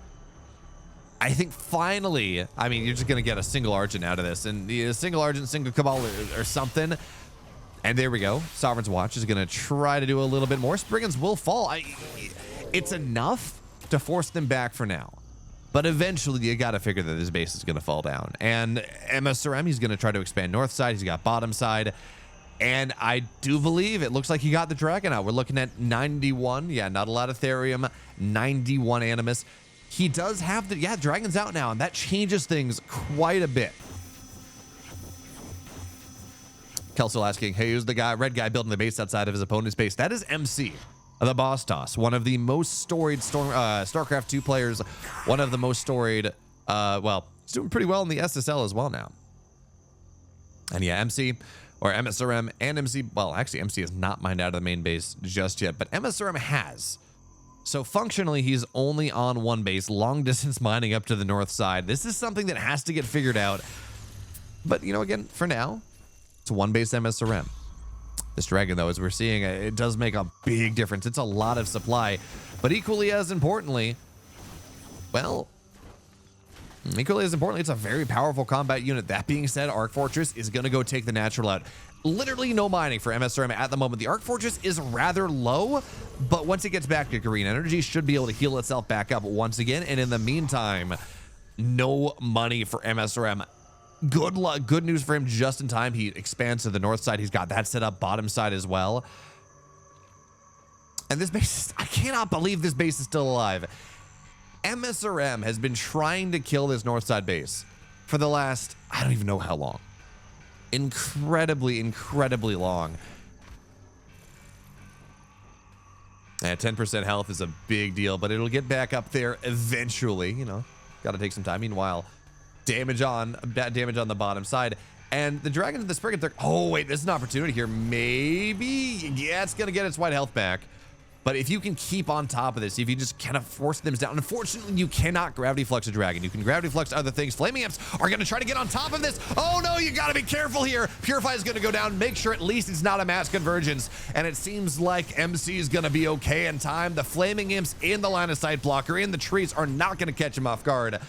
I think finally, I mean, you're just going to get a single Argent out of this, and a single Argent, single Cabal or something. And there we go. Sovereign's Watch is going to try to do a little bit more. Spriggans will fall. It's enough to force them back for now. But eventually, you got to figure that this base is going to fall down. And MSRM, he's going to try to expand north side. He's got bottom side. And I do believe it looks like he got the Dragon out. We're looking at 91. Yeah, not a lot of Therium. 91 Animus. He does have the, yeah, Dragon's out now. And that changes things quite a bit. Kelso asking, hey, who's the guy, red guy building the base outside of his opponent's base? That is MC, the Boss Toss, one of the most storied StarCraft 2 players, one of the most storied, well, he's doing pretty well in the SSL as well now. And yeah, MC or MSRM and MC. Well, actually, MC is not mined out of the main base just yet, but MSRM has. So functionally, he's only on one base, long distance mining up to the north side. This is something that has to get figured out. But, you know, again, for now, it's one base MSRM. This dragon, though, as we're seeing, it does make a big difference. It's a lot of supply. But equally as importantly, well, it's a very powerful combat unit. That being said, Arc Fortress is going to go take the natural out. Literally no mining for MSRM at the moment. The Arc Fortress is rather low, but once it gets back to green energy, should be able to heal itself back up once again. And in the meantime, no money for MSRM. Good luck. Good news for him just in time. He expands to the north side. He's got that set up bottom side as well. And this base, I cannot believe this base is still alive. MSRM has been trying to kill this north side base for the last, I don't even know how long. Incredibly long. And 10% health is a big deal, but it'll get back up there eventually. You know, got to take some time. Meanwhile, damage on the bottom side. And the dragons and the spriggans, they're, oh wait, there's an opportunity here. Maybe, yeah, it's gonna get its white health back. But if you can keep on top of this, if you just kind of force them down, unfortunately, you cannot gravity flux a dragon. You can gravity flux other things. Flaming Imps are going to try to get on top of this. Oh no, you got to be careful here. Purify is going to go down. Make sure at least it's not a mass convergence. And it seems like MC is going to be okay in time. The Flaming Imps in the line of sight blocker in the trees are not going to catch him off guard.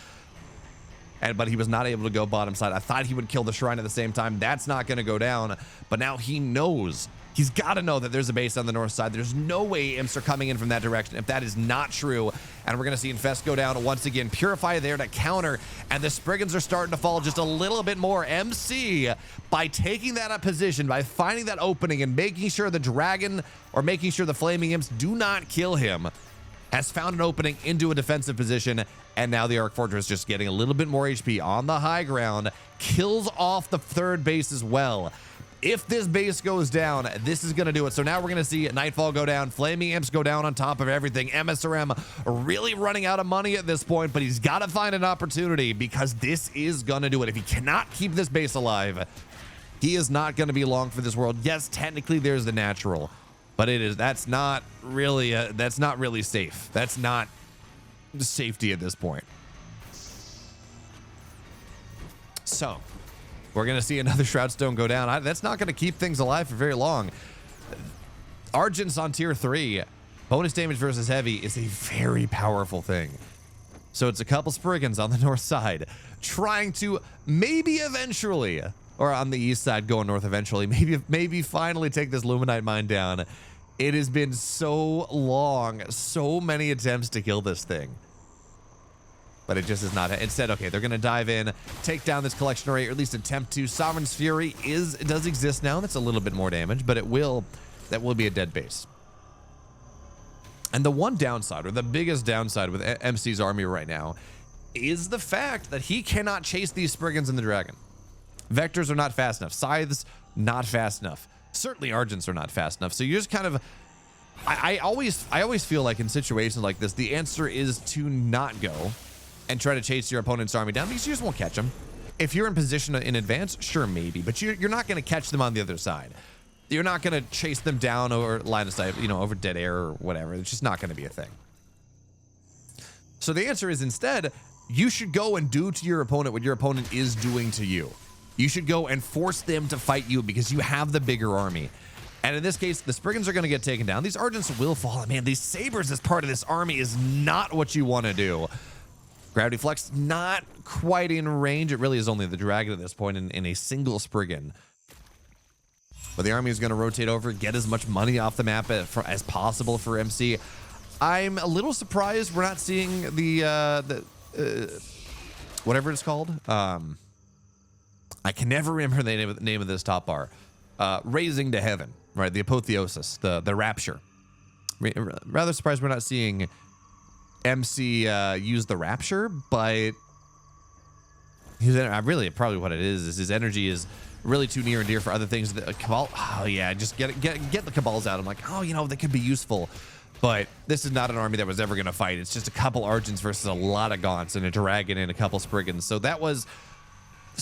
But he was not able to go bottom side. I thought he would kill the shrine at the same time. That's not going to go down. But now he knows. He's got to know that there's a base on the north side. There's no way imps are coming in from that direction if that is not true. And we're going to see Infest go down once again. Purify there to counter. And the Spriggans are starting to fall just a little bit more. MC, by taking that up position, by finding that opening and making sure the dragon or making sure the Flaming Imps do not kill him, has found an opening into a defensive position. And now the Arc Fortress just getting a little bit more HP on the high ground. Kills off the third base as well. If this base goes down, this is going to do it. So now we're going to see Nightfall go down, Flaming Imps go down on top of everything. MSRM really running out of money at this point, but he's got to find an opportunity because this is going to do it. If he cannot keep this base alive, he is not going to be long for this world. Yes, technically there's the natural, but that's not really safe. That's not safety at this point. So we're going to see another Shroud Stone go down. That's not going to keep things alive for very long. Argents on tier 3. Bonus damage versus heavy is a very powerful thing. So it's a couple Spriggans on the north side trying to maybe eventually, or on the east side going north eventually, maybe finally take this Luminite mine down. It has been so long, so many attempts to kill this thing. But it just is not. Instead, okay, they're going to dive in, take down this collection array, or at least attempt to. Sovereign's Fury does exist now. That's a little bit more damage, but that will be a dead base. And the one downside, or the biggest downside with MC's army right now, is the fact that he cannot chase these Spriggans and the dragon. Vectors are not fast enough. Scythes, not fast enough. Certainly Argents are not fast enough. So you're just kind of... I always feel like in situations like this, the answer is to not go and try to chase your opponent's army down because you just won't catch them. If you're in position in advance, sure, maybe, but you're not going to catch them on the other side. You're not going to chase them down over line of sight, over dead air or whatever. It's just not going to be a thing. So the answer is instead, you should go and do to your opponent what your opponent is doing to you. You should go and force them to fight you because you have the bigger army. And in this case, the Spriggans are going to get taken down. These Argents will fall. Man, these Sabers as part of this army is not what you want to do. Gravity Flex, not quite in range. It really is only the dragon at this point in a single Spriggan. But the army is going to rotate over, get as much money off the map as possible for MC. I'm a little surprised we're not seeing the whatever it's called. I can never remember the name of this top bar. Raising to Heaven, right? The apotheosis, the rapture. Rather surprised we're not seeing MC use the rapture, but really probably what it is his energy is really too near and dear for other things. The Cabal, oh yeah, just get the Cabals out. I'm like, oh, they could be useful, but this is not an army that was ever going to fight. It's just a couple Argents versus a lot of Gaunts and a dragon and a couple Spriggans. So that was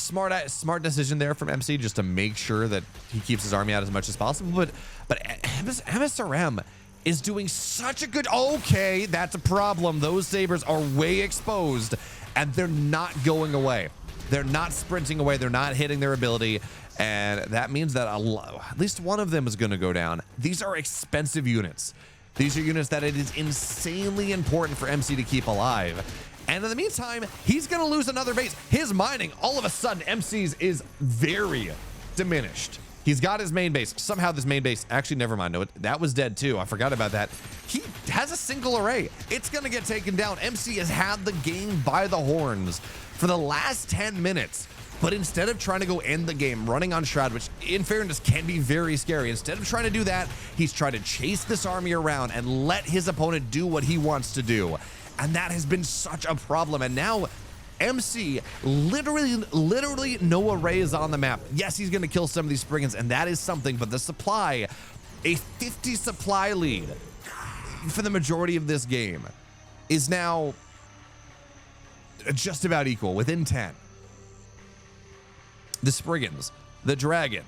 smart decision there from MC just to make sure that he keeps his army out as much as possible. But MSRM is doing such a good. Okay, that's a problem. Those sabers are way exposed, and they're not going away. They're not sprinting away. They're not hitting their ability, and that means that at least one of them is going to go down. These are expensive units. These are units that it is insanely important for MC to keep alive. And in the meantime, he's going to lose another base. His mining, all of a sudden, MC's is very diminished. He's got his main base. Somehow this main base, actually, never mind. No, that was dead too. I forgot about that. He has a single array. It's going to get taken down. MC has had the game by the horns for the last 10 minutes. But instead of trying to go end the game running on Shroud, which in fairness can be very scary, instead of trying to do that, he's trying to chase this army around and let his opponent do what he wants to do. And that has been such a problem. And now MC literally no arrays on the map. Yes, he's going to kill some of these Spriggans, and that is something, but the supply, a 50 supply lead for the majority of this game, is now just about equal, within 10. The Spriggans, the Dragon.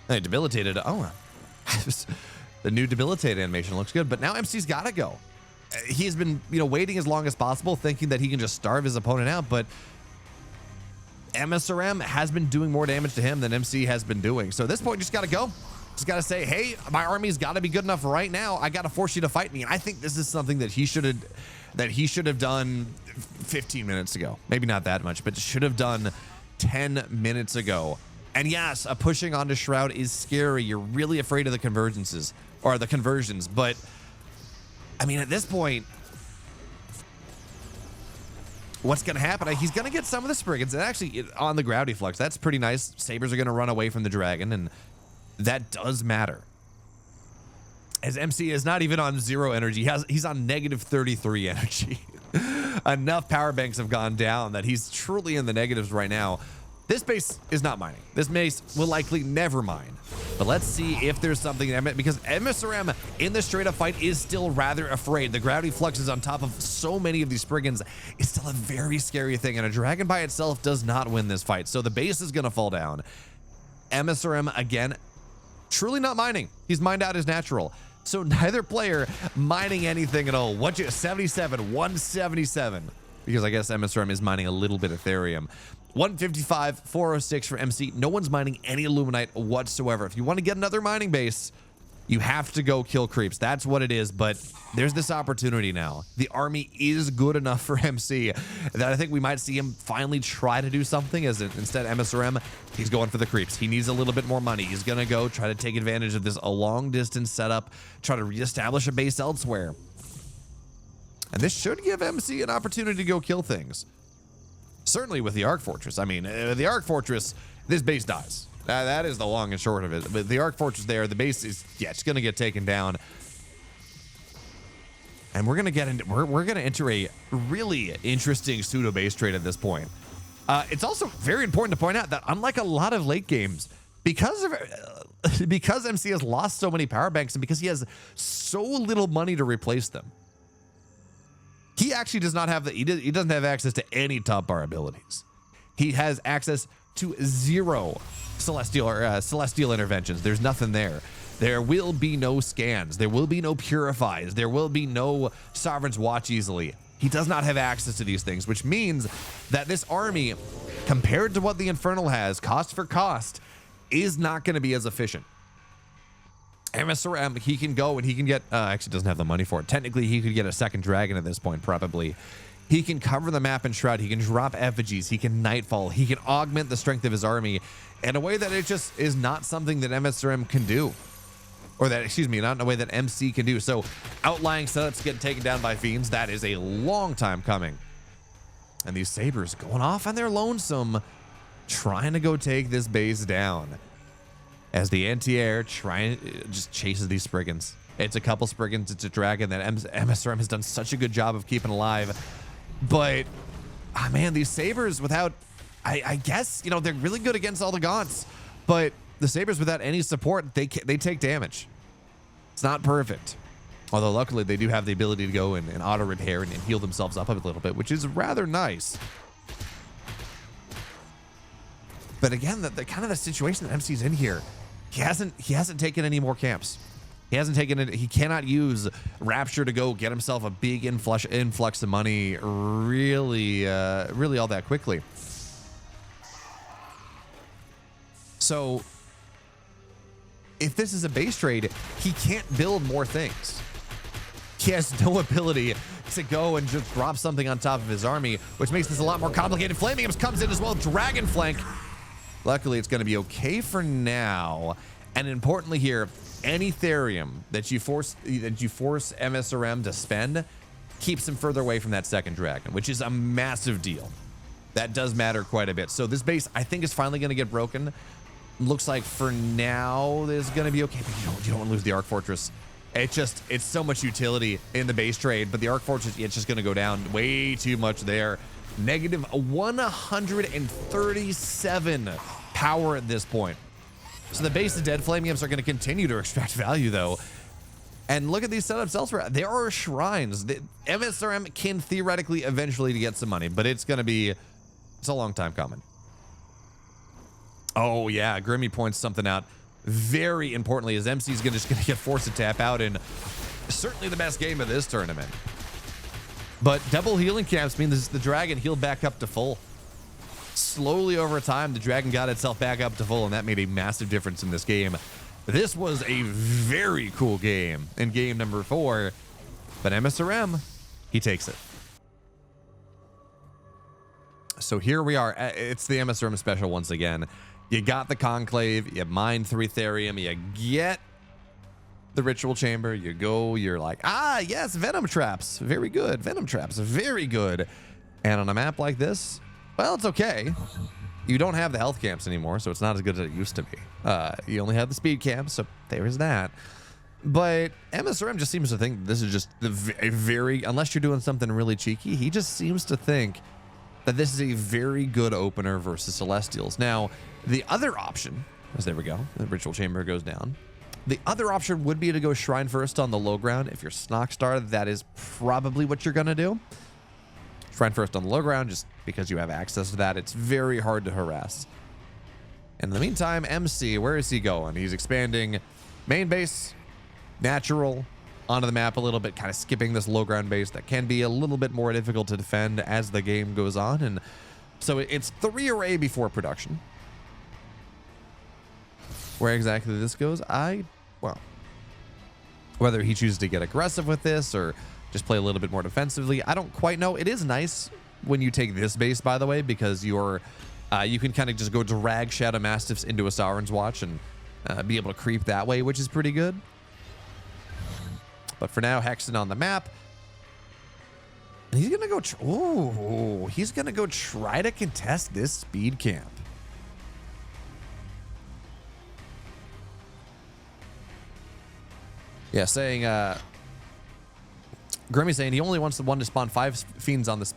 They debilitated. Oh, the new debilitate animation looks good, but now MC's got to go. He's been, waiting as long as possible, thinking that he can just starve his opponent out, but MSRM has been doing more damage to him than MC has been doing. So at this point, just got to go. Just got to say, hey, my army's got to be good enough right now. I got to force you to fight me. And I think this is something that he should have done 15 minutes ago. Maybe not that much, but should have done 10 minutes ago. And yes, a pushing onto Shroud is scary. You're really afraid of the convergences or the conversions, but I mean, at this point, what's going to happen? He's going to get some of the Spriggans, and actually on the gravity flux, that's pretty nice. Sabers are going to run away from the Dragon, and that does matter. As MC is not even on 0 energy, he's on negative 33 energy. Enough power banks have gone down that he's truly in the negatives right now. This base is not mining. This base will likely never mine. But let's see if there's something, because MSRM in the straight up fight is still rather afraid. The gravity flux is on top of so many of these Spriggans. It's still a very scary thing, and a Dragon by itself does not win this fight. So the base is going to fall down. MSRM, again, truly not mining. He's mined out his natural. So neither player mining anything at all. 77, 177. Because I guess MSRM is mining a little bit of Ethereum. 155, 406 for MC. No one's mining any Illuminite whatsoever. If you want to get another mining base, you have to go kill creeps. That's what it is, but there's this opportunity now. The army is good enough for MC that I think we might see him finally try to do something, as instead MSRM, he's going for the creeps. He needs a little bit more money. He's going to go try to take advantage of this a long distance setup, try to reestablish a base elsewhere. And this should give MC an opportunity to go kill things. Certainly with the Arc Fortress. I mean, the Arc Fortress, this base dies. That is the long and short of it. But the Arc Fortress there, the base is, yeah, it's going to get taken down. And we're going to get into, we're going to enter a really interesting pseudo base trade at this point. It's also very important to point out that unlike a lot of late games, because MC has lost so many power banks and because he has so little money to replace them, he actually does not have he doesn't have access to any top bar abilities. He has access to 0 celestial interventions. There's nothing there. There will be no scans. There will be no purifies. There will be no Sovereign's Watch easily. He does not have access to these things, which means that this army, compared to what the Infernal has, cost for cost, is not going to be as efficient. MSRM, he can go and he can get, actually doesn't have the money for it. Technically, he could get a second Dragon at this point, probably. He can cover the map in Shroud. He can drop effigies. He can Nightfall. He can augment the strength of his army in a way that it just is not something that MSRM can do. Or that, excuse me, not in a way that MC can do. So outlying setups get taken down by Fiends. That is a long time coming. And these Sabers going off on their lonesome, trying to go take this base down. As the anti-air just chases these Spriggans. It's a couple Spriggans, it's a Dragon that MSRM has done such a good job of keeping alive. But, man, these Sabers without, I guess, they're really good against all the Gaunts. But the Sabers without any support, they take damage. It's not perfect. Although luckily they do have the ability to go and auto repair and heal themselves up a little bit, which is rather nice. But again, the kind of the situation that MC's in here, he hasn't taken any more camps. He hasn't taken it. He cannot use Rapture to go get himself a big influx of money really all that quickly. So if this is a base trade, he can't build more things. He has no ability to go and just drop something on top of his army, which makes this a lot more complicated. Flaming Imps comes in as well. Dragon Flank. Luckily, it's going to be okay for now. And importantly here, any Therium that you force MSRM to spend keeps him further away from that second dragon, which is a massive deal. That does matter quite a bit. So this base, I think, is finally going to get broken. Looks like for now, this is going to be okay. But you don't want to lose the Arc Fortress. It's so much utility in the base trade, but the Arc Fortress, it's just going to go down way too much there. Negative 137 power at this point. So the base of dead Flaming Imps are going to continue to extract value, though. And look at these setups elsewhere. There are shrines. The MSRM can theoretically eventually get some money, but it's a long time coming. Oh, yeah. Grimmy points something out. Very importantly, as MC's just going to get forced to tap out in certainly the best game of this tournament. But double healing camps mean the dragon healed back up to full. Slowly over time, the dragon got itself back up to full, and that made a massive difference in this game. This was a very cool game in game number 4, but MSRM, he takes it. So here we are. It's the MSRM special once again. You got the Conclave, you mine 3 Therium, you get the Ritual Chamber, you're like, ah, yes, Venom Traps, very good. Venom Traps, very good. And on a map like this, well, it's okay. You don't have the health camps anymore, so it's not as good as it used to be. You only have the speed camps, so there is that. But MSRM just seems to think this is just a very, unless you're doing something really cheeky, he just seems to think that this is a very good opener versus Celestials. Now, the other option, there we go, the Ritual Chamber goes down. The other option would be to go Shrine first on the low ground. If you're Snockstar, that is probably what you're going to do. Shrine first on the low ground, just because you have access to that. It's very hard to harass. In the meantime, MC, where is he going? He's expanding main base, natural, onto the map a little bit, kind of skipping this low ground base that can be a little bit more difficult to defend as the game goes on. And so it's 3 array before production. Where exactly this goes, well, whether he chooses to get aggressive with this or just play a little bit more defensively, I don't quite know. It is nice when you take this base, by the way, because you can kind of just go drag Shadow Mastiffs into a Sovereign's Watch and be able to creep that way, which is pretty good. But for now, Hexen on the map. And he's gonna go. He's gonna go try to contest this speed camp. Yeah, saying Grimmy saying he only wants the one to spawn 5 fiends on this.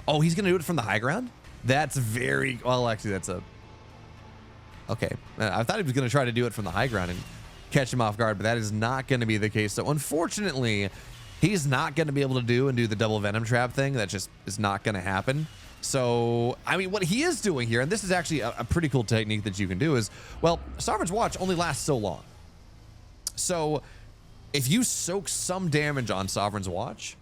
Oh, he's gonna do it from the high ground. That's very well. Actually, that's a okay. I thought he was gonna try to do it from the high ground and catch him off guard, but that is not going to be the case. So unfortunately, he's not going to be able to do the double Venom Trap thing. That just is not going to happen. So, I mean, what he is doing here, and this is actually a pretty cool technique that you can do, is, well, Sovereign's Watch only lasts so long. So if you soak some damage on Sovereign's Watch,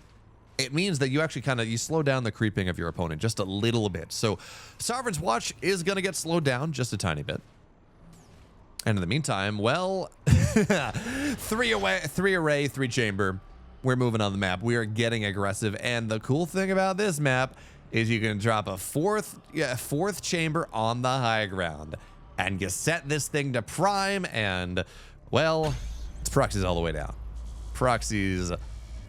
it means that you actually you slow down the creeping of your opponent just a little bit. So Sovereign's Watch is going to get slowed down just a tiny bit. And in the meantime, well, 3 array, 3 chamber. We're moving on the map. We are getting aggressive. And the cool thing about this map is you can drop a fourth chamber on the high ground. And you set this thing to prime. And, well, it's proxies all the way down. Proxies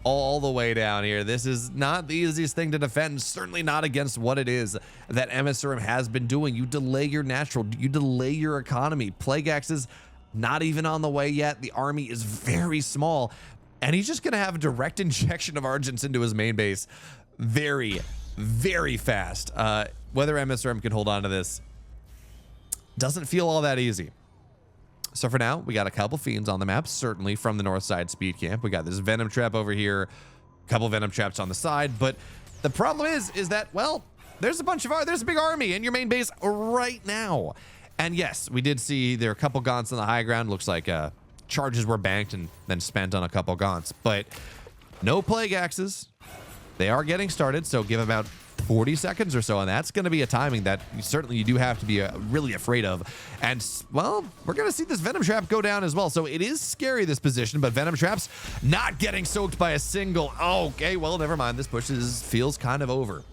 all the way down here. This is not the easiest thing to defend, certainly not against what it is that MSRM has been doing. You delay your natural, you delay your economy. Plague Axe's not even on the way yet. The army is very small, and he's just gonna have a direct injection of Argents into his main base very, very fast. Whether MSRM can hold on to this doesn't feel all that easy. So for now, we got a couple fiends on the map, certainly from the north side speed camp. We got this Venom Trap over here, a couple Venom Traps on the side. But the problem is that, well, there's a big army in your main base right now. And yes, we did see there are a couple gaunts on the high ground. Looks like charges were banked and then spent on a couple gaunts, but no plague axes. They are getting started, so give about 40 seconds or so, and that's going to be a timing that you do have to be really afraid of. And, well, we're going to see this Venom Trap go down as well, so it is scary, this position, but Venom Trap's not getting soaked by a single. Okay, well, never mind. This push feels kind of over.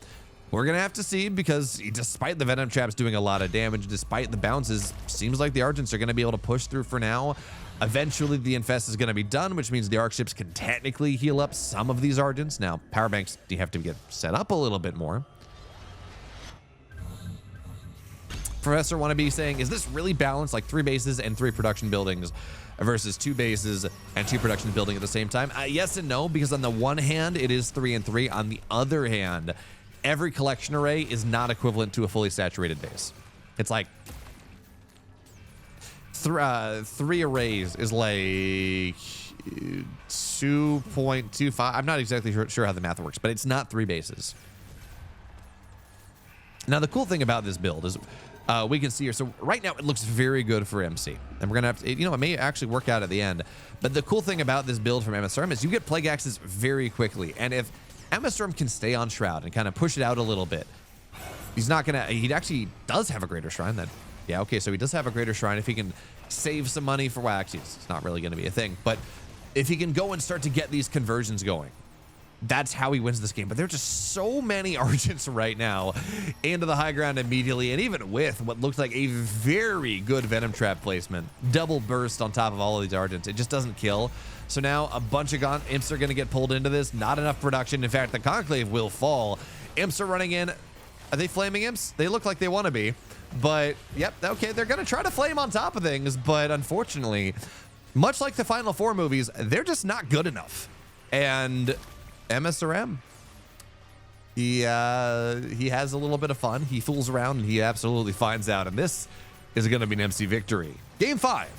We're going to have to see, because despite the Venom Traps doing a lot of damage, despite the bounces, seems like the Argents are going to be able to push through for now. Eventually, the Infest is going to be done, which means the Arc Ships can technically heal up some of these Argents. Now, power banks, you have to get set up a little bit more. Professor Wannabe saying, is this really balanced, like 3 bases and 3 production buildings versus 2 bases and 2 production buildings at the same time? Yes and no, because on the one hand, it is 3 and 3. On the other hand, every collection array is not equivalent to a fully saturated base. It's like 3 arrays is like 2.25. I'm not exactly sure how the math works, but it's not 3 bases. Now, the cool thing about this build is we can see here. So right now it looks very good for MC, and we're gonna have to, it may actually work out at the end. But the cool thing about this build from MSRM is you get plague axes very quickly, and if MSRM can stay on Shroud and kind of push it out a little bit, he actually does have a greater shrine. Yeah, okay, so he does have a greater shrine. If he can save some money for, well, actually, it's not really going to be a thing, but if he can go and start to get these conversions going, that's how he wins this game. But there are just so many Argents right now into the high ground immediately, and even with what looks like a very good Venom Trap placement, double burst on top of all of these Argents, it just doesn't kill. So now a bunch of imps are going to get pulled into this. Not enough production. In fact, the Conclave will fall. Imps are running in. Are they flaming imps? They look like they want to be. But, yep, okay, they're going to try to flame on top of things. But unfortunately, much like the Final Four movies, they're just not good enough. And MSRM, he has a little bit of fun. He fools around, and he absolutely finds out. And this is going to be an MC victory. Game 5,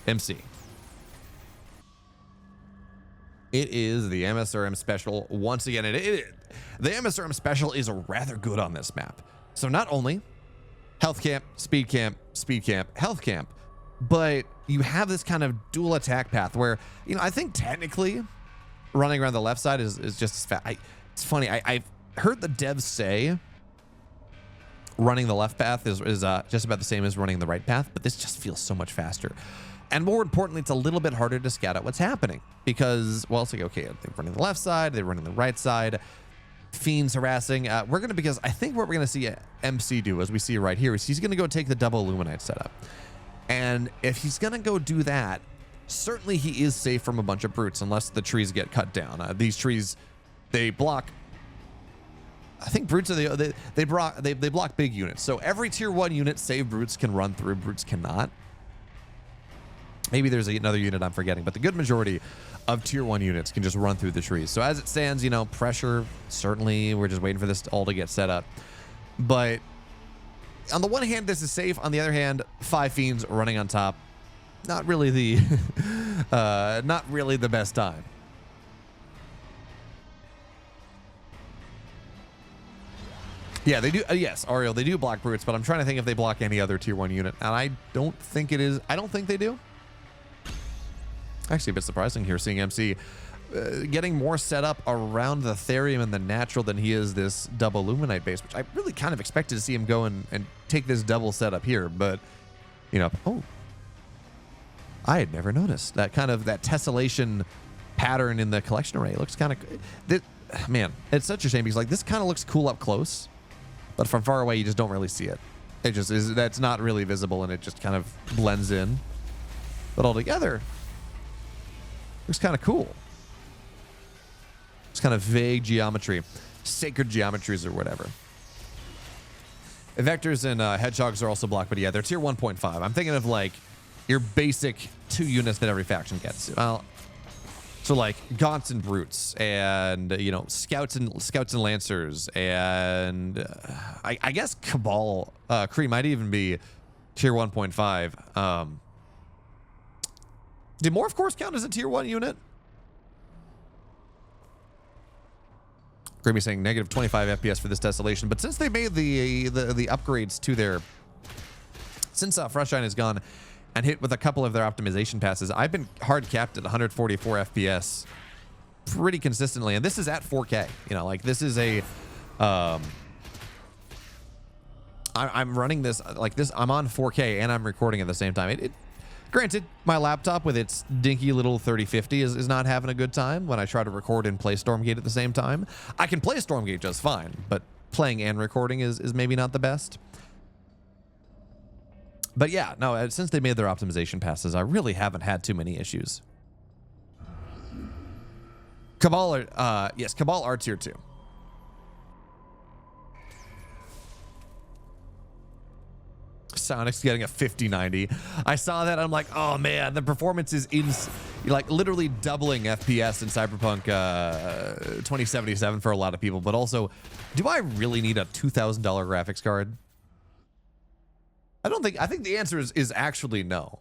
MC. It is the MSRM special once again. The MSRM special is rather good on this map. So not only health camp, speed camp, health camp, but you have this kind of dual attack path where, I think technically running around the left side is just as fast. It's funny. I've heard the devs say running the left path is just about the same as running the right path, but this just feels so much faster. And more importantly, it's a little bit harder to scout out what's happening because, well, it's like, okay, they're running the left side, they're running the right side. Fiends harassing. Because I think what we're going to see MC do, as we see right here, is he's going to go take the double Illuminite setup. And if he's going to go do that, certainly he is safe from a bunch of brutes unless the trees get cut down. These trees, they block. I think brutes are they block big units. So every tier 1 unit, save brutes, can run through. Brutes cannot. Maybe there's another unit I'm forgetting, but the good majority of tier 1 units can just run through the trees. So as it stands, pressure, certainly we're just waiting for this all to get set up. But on the one hand, this is safe. On the other hand, 5 fiends running on top. Not really the best time. Yeah, they do. Yes, Ariel, they do block brutes, but I'm trying to think if they block any other tier 1 unit, and I don't think it is. I don't think they do. Actually, a bit surprising here seeing MC getting more set up around the Therium and the Natural than he is this double Luminite base, which I really kind of expected to see him go and take this double setup here, but oh, I had never noticed that that tessellation pattern in the collection array. It looks kind of, man, it's such a shame because this kind of looks cool up close, but from far away you just don't really see it. It just is, that's not really visible, and it just kind of blends in. But altogether, looks kind of cool. It's kind of vague geometry, sacred geometries or whatever. Vectors and hedgehogs are also blocked, but yeah, they're tier 1.5. I'm thinking of like your basic 2 units that every faction gets. Well, so like gaunts and brutes, and scouts and lancers, and I guess Cabal Kree might even be tier 1.5. Did Morph Course count as a tier 1 unit? Grimmy saying negative 25 FPS for this Desolation. But since they made the upgrades to their... Since Frostshine is gone and hit with a couple of their optimization passes, I've been hard capped at 144 FPS pretty consistently. And this is at 4K. You know, like this is a... I'm running this like this. I'm on 4K and I'm recording at the same time. Granted, my laptop with its dinky little 3050 is not having a good time when I try to record and play Stormgate at the same time. I can play Stormgate just fine, but playing and recording is maybe not the best. But yeah, no, since they made their optimization passes, I really haven't had too many issues. Cabal, yes, Cabal are tier 2. Sonic's getting a 5090. I saw that. I'm like, oh man, the performance is like literally doubling FPS in Cyberpunk 2077 for a lot of people. But also, do I really need a $2,000 graphics card? I don't think. I think the answer is actually no.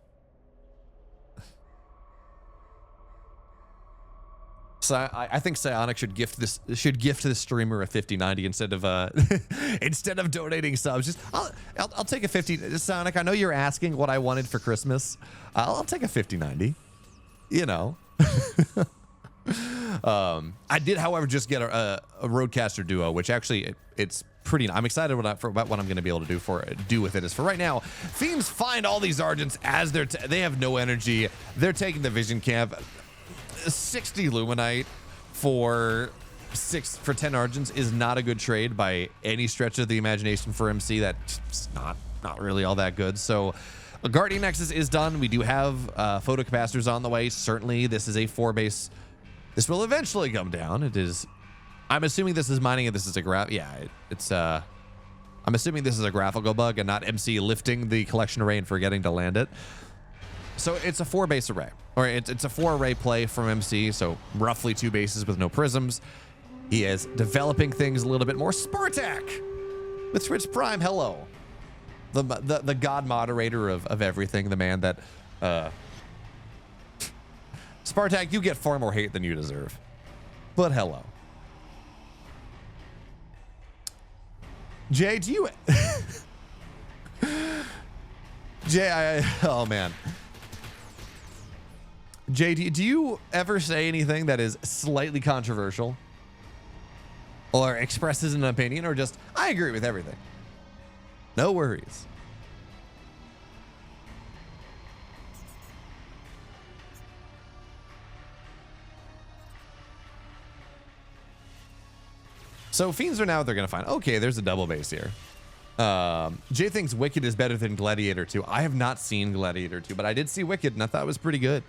So I think Psionic should gift this streamer a 5090 instead of donating subs. Just I'll take a 50. Psionic, I know you're asking what I wanted for Christmas. I'll take a 5090. You know. I did, however, just get a Roadcaster Duo, which actually it's pretty. I'm excited about what I'm going to be able to do with it. Is for right now, Fiends find all these Argents as they have no energy. They're taking the Vision Camp. 60 Luminite for 10 Argents is not a good trade by any stretch of the imagination for MC. That's not really all that good. So Guardian Nexus is done. We do have photocapacitors on the way. Certainly this is a 4-base. This will eventually come down. It is. I'm assuming this is mining and this is a graph. Yeah, I'm assuming this is a graphical bug and not MC lifting the collection array and forgetting to land it. So it's a 4-base array, or it's a 4-array play from MC, so roughly 2 bases with no prisms. He is developing things a little bit more. Spartak with Twitch Prime, hello. The god moderator of everything, the man that... Spartak, you get far more hate than you deserve. But hello. Jay, do you... Jay, oh man. JD, do you ever say anything that is slightly controversial or expresses an opinion or just, I agree with everything? No worries. So Fiends are now, they're going to find, okay, there's a double base here. Jay thinks Wicked is better than Gladiator 2. I have not seen Gladiator 2, but I did see Wicked and I thought it was pretty good.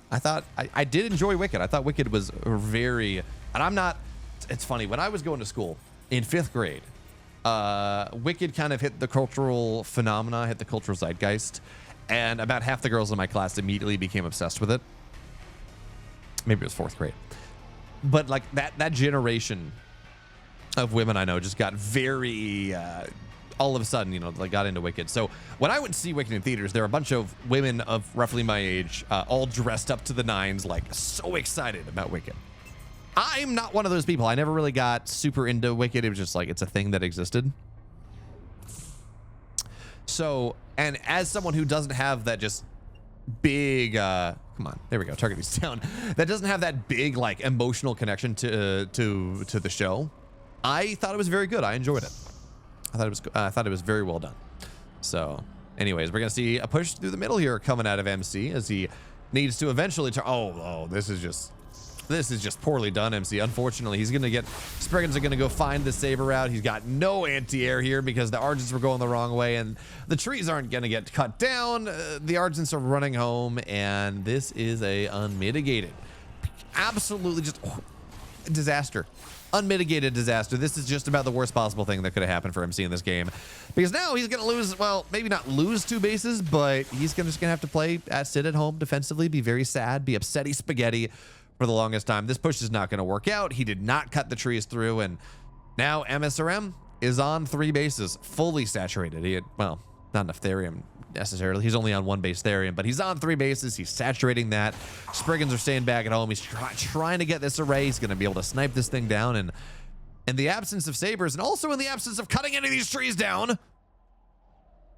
I did enjoy Wicked. I thought Wicked was very, and I'm not, it's funny, when I was going to school in 5th grade, Wicked kind of hit the cultural phenomena, hit the cultural zeitgeist, and about half the girls in my class immediately became obsessed with it. Maybe it was 4th grade. But like that generation of women I know just got very, all of a sudden, you know, like got into Wicked. So when I went to see Wicked in theaters, there were a bunch of women of roughly my age, all dressed up to the nines, like so excited about Wicked. I'm not one of those people. I never really got super into Wicked. It was just like, it's a thing that existed. So, and as someone who doesn't have that just big, come on, there we go, target these down, that doesn't have that big like emotional connection to the show, I thought it was very good. I enjoyed it. I thought it was very well done. So anyways, we're gonna see a push through the middle here coming out of MC as he needs to eventually turn. Oh, this is just poorly done, MC. Unfortunately, he's gonna get, Spriggans are gonna go find the saber route. He's got no anti-air here because the Argents were going the wrong way and the trees aren't gonna get cut down. The Argents are running home and this is a unmitigated, absolutely just disaster. Unmitigated disaster. This is just about the worst possible thing that could have happened for MC in this game, because now he's gonna lose, well, maybe not lose 2 bases, but he's just gonna have to sit at home defensively, be very sad, be upsetty spaghetti for the longest time. This push is not gonna work out. He did not cut the trees through, and now MSRM is on 3 bases, fully saturated. Well, not enough therium necessarily. He's only on 1 base therium, but he's on 3 bases. He's saturating that. Spriggans are staying back at home. He's trying to get this array. He's going to be able to snipe this thing down. And in the absence of sabers, and also in the absence of cutting any of these trees down,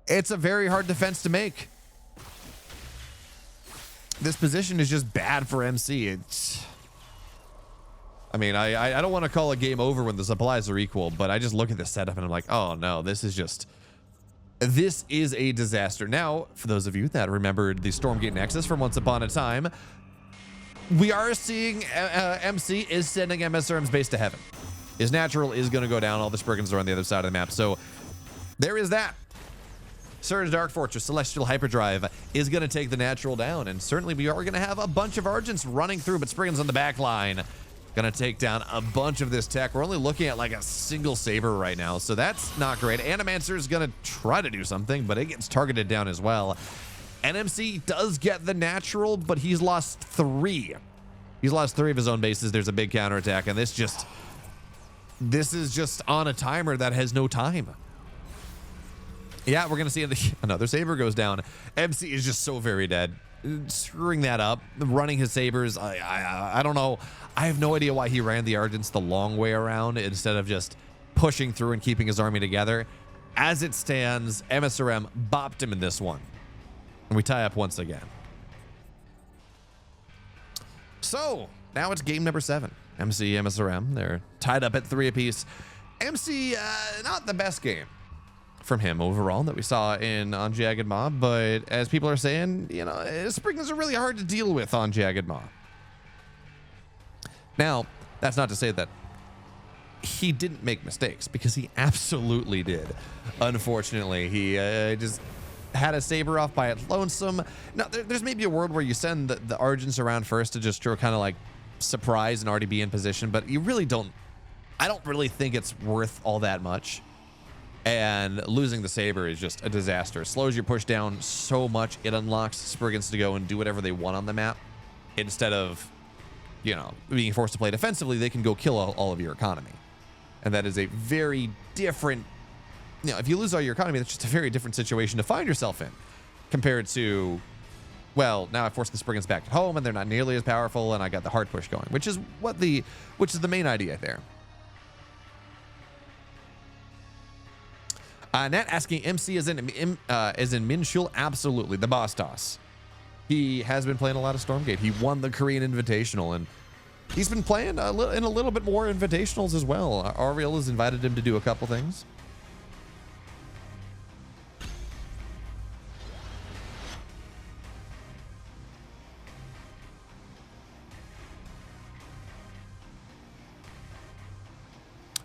it's a very hard defense to make. This position is just bad for MC. It's, I mean, I don't want to call a game over when the supplies are equal, but I just look at this setup and I'm like, oh no, this is a disaster. Now, for those of you that remembered the Stormgate Nexus from once upon a time, we are seeing MC is sending MSRM's base to heaven. His natural is going to go down. All the Spriggans are on the other side of the map. So there is that. Surge Dark Fortress, Celestial Hyperdrive is going to take the natural down. And certainly we are going to have a bunch of Argents running through, but Spriggans on the back line. Going to take down a bunch of this tech. We're only looking at like a single Saber right now. So that's not great. Animancer is going to try to do something, but it gets targeted down as well. NMC does get the natural, but he's lost 3. He's lost 3 of his own bases. There's a big counterattack, and this is just on a timer that has no time. Yeah, we're going to see another Saber goes down. MC is just so very dead. Screwing that up, running his Sabers. I don't know. I have no idea why he ran the Argents the long way around instead of just pushing through and keeping his army together. As it stands, MSRM bopped him in this one. And we tie up once again. So, now it's game number 7. MC, MSRM, they're tied up at 3 apiece. MC, not the best game from him overall that we saw on Jagged Maw, but as people are saying, you know, Spriggans are really hard to deal with on Jagged Maw. Now, that's not to say that he didn't make mistakes, because he absolutely did. Unfortunately, he just had a Saber off by it lonesome. Now, there's maybe a world where you send the Argents around first to just kind of like surprise and already be in position, but you really don't. I don't really think it's worth all that much. And losing the Saber is just a disaster. Slows your push down so much. It unlocks Spriggans to go and do whatever they want on the map. Instead of, you know, being forced to play defensively, they can go kill all of your economy. And that is a very different, you know, if you lose all your economy, that's just a very different situation to find yourself in. Compared to, well, now I forced the Spriggans back at home and they're not nearly as powerful and I got the hard push going, which is the main idea there. Nat asking, MC is in Minshul? Absolutely, the boss toss. He has been playing a lot of Stormgate. He won the Korean Invitational, and he's been playing in a little bit more Invitationals as well. Ariel has invited him to do a couple things.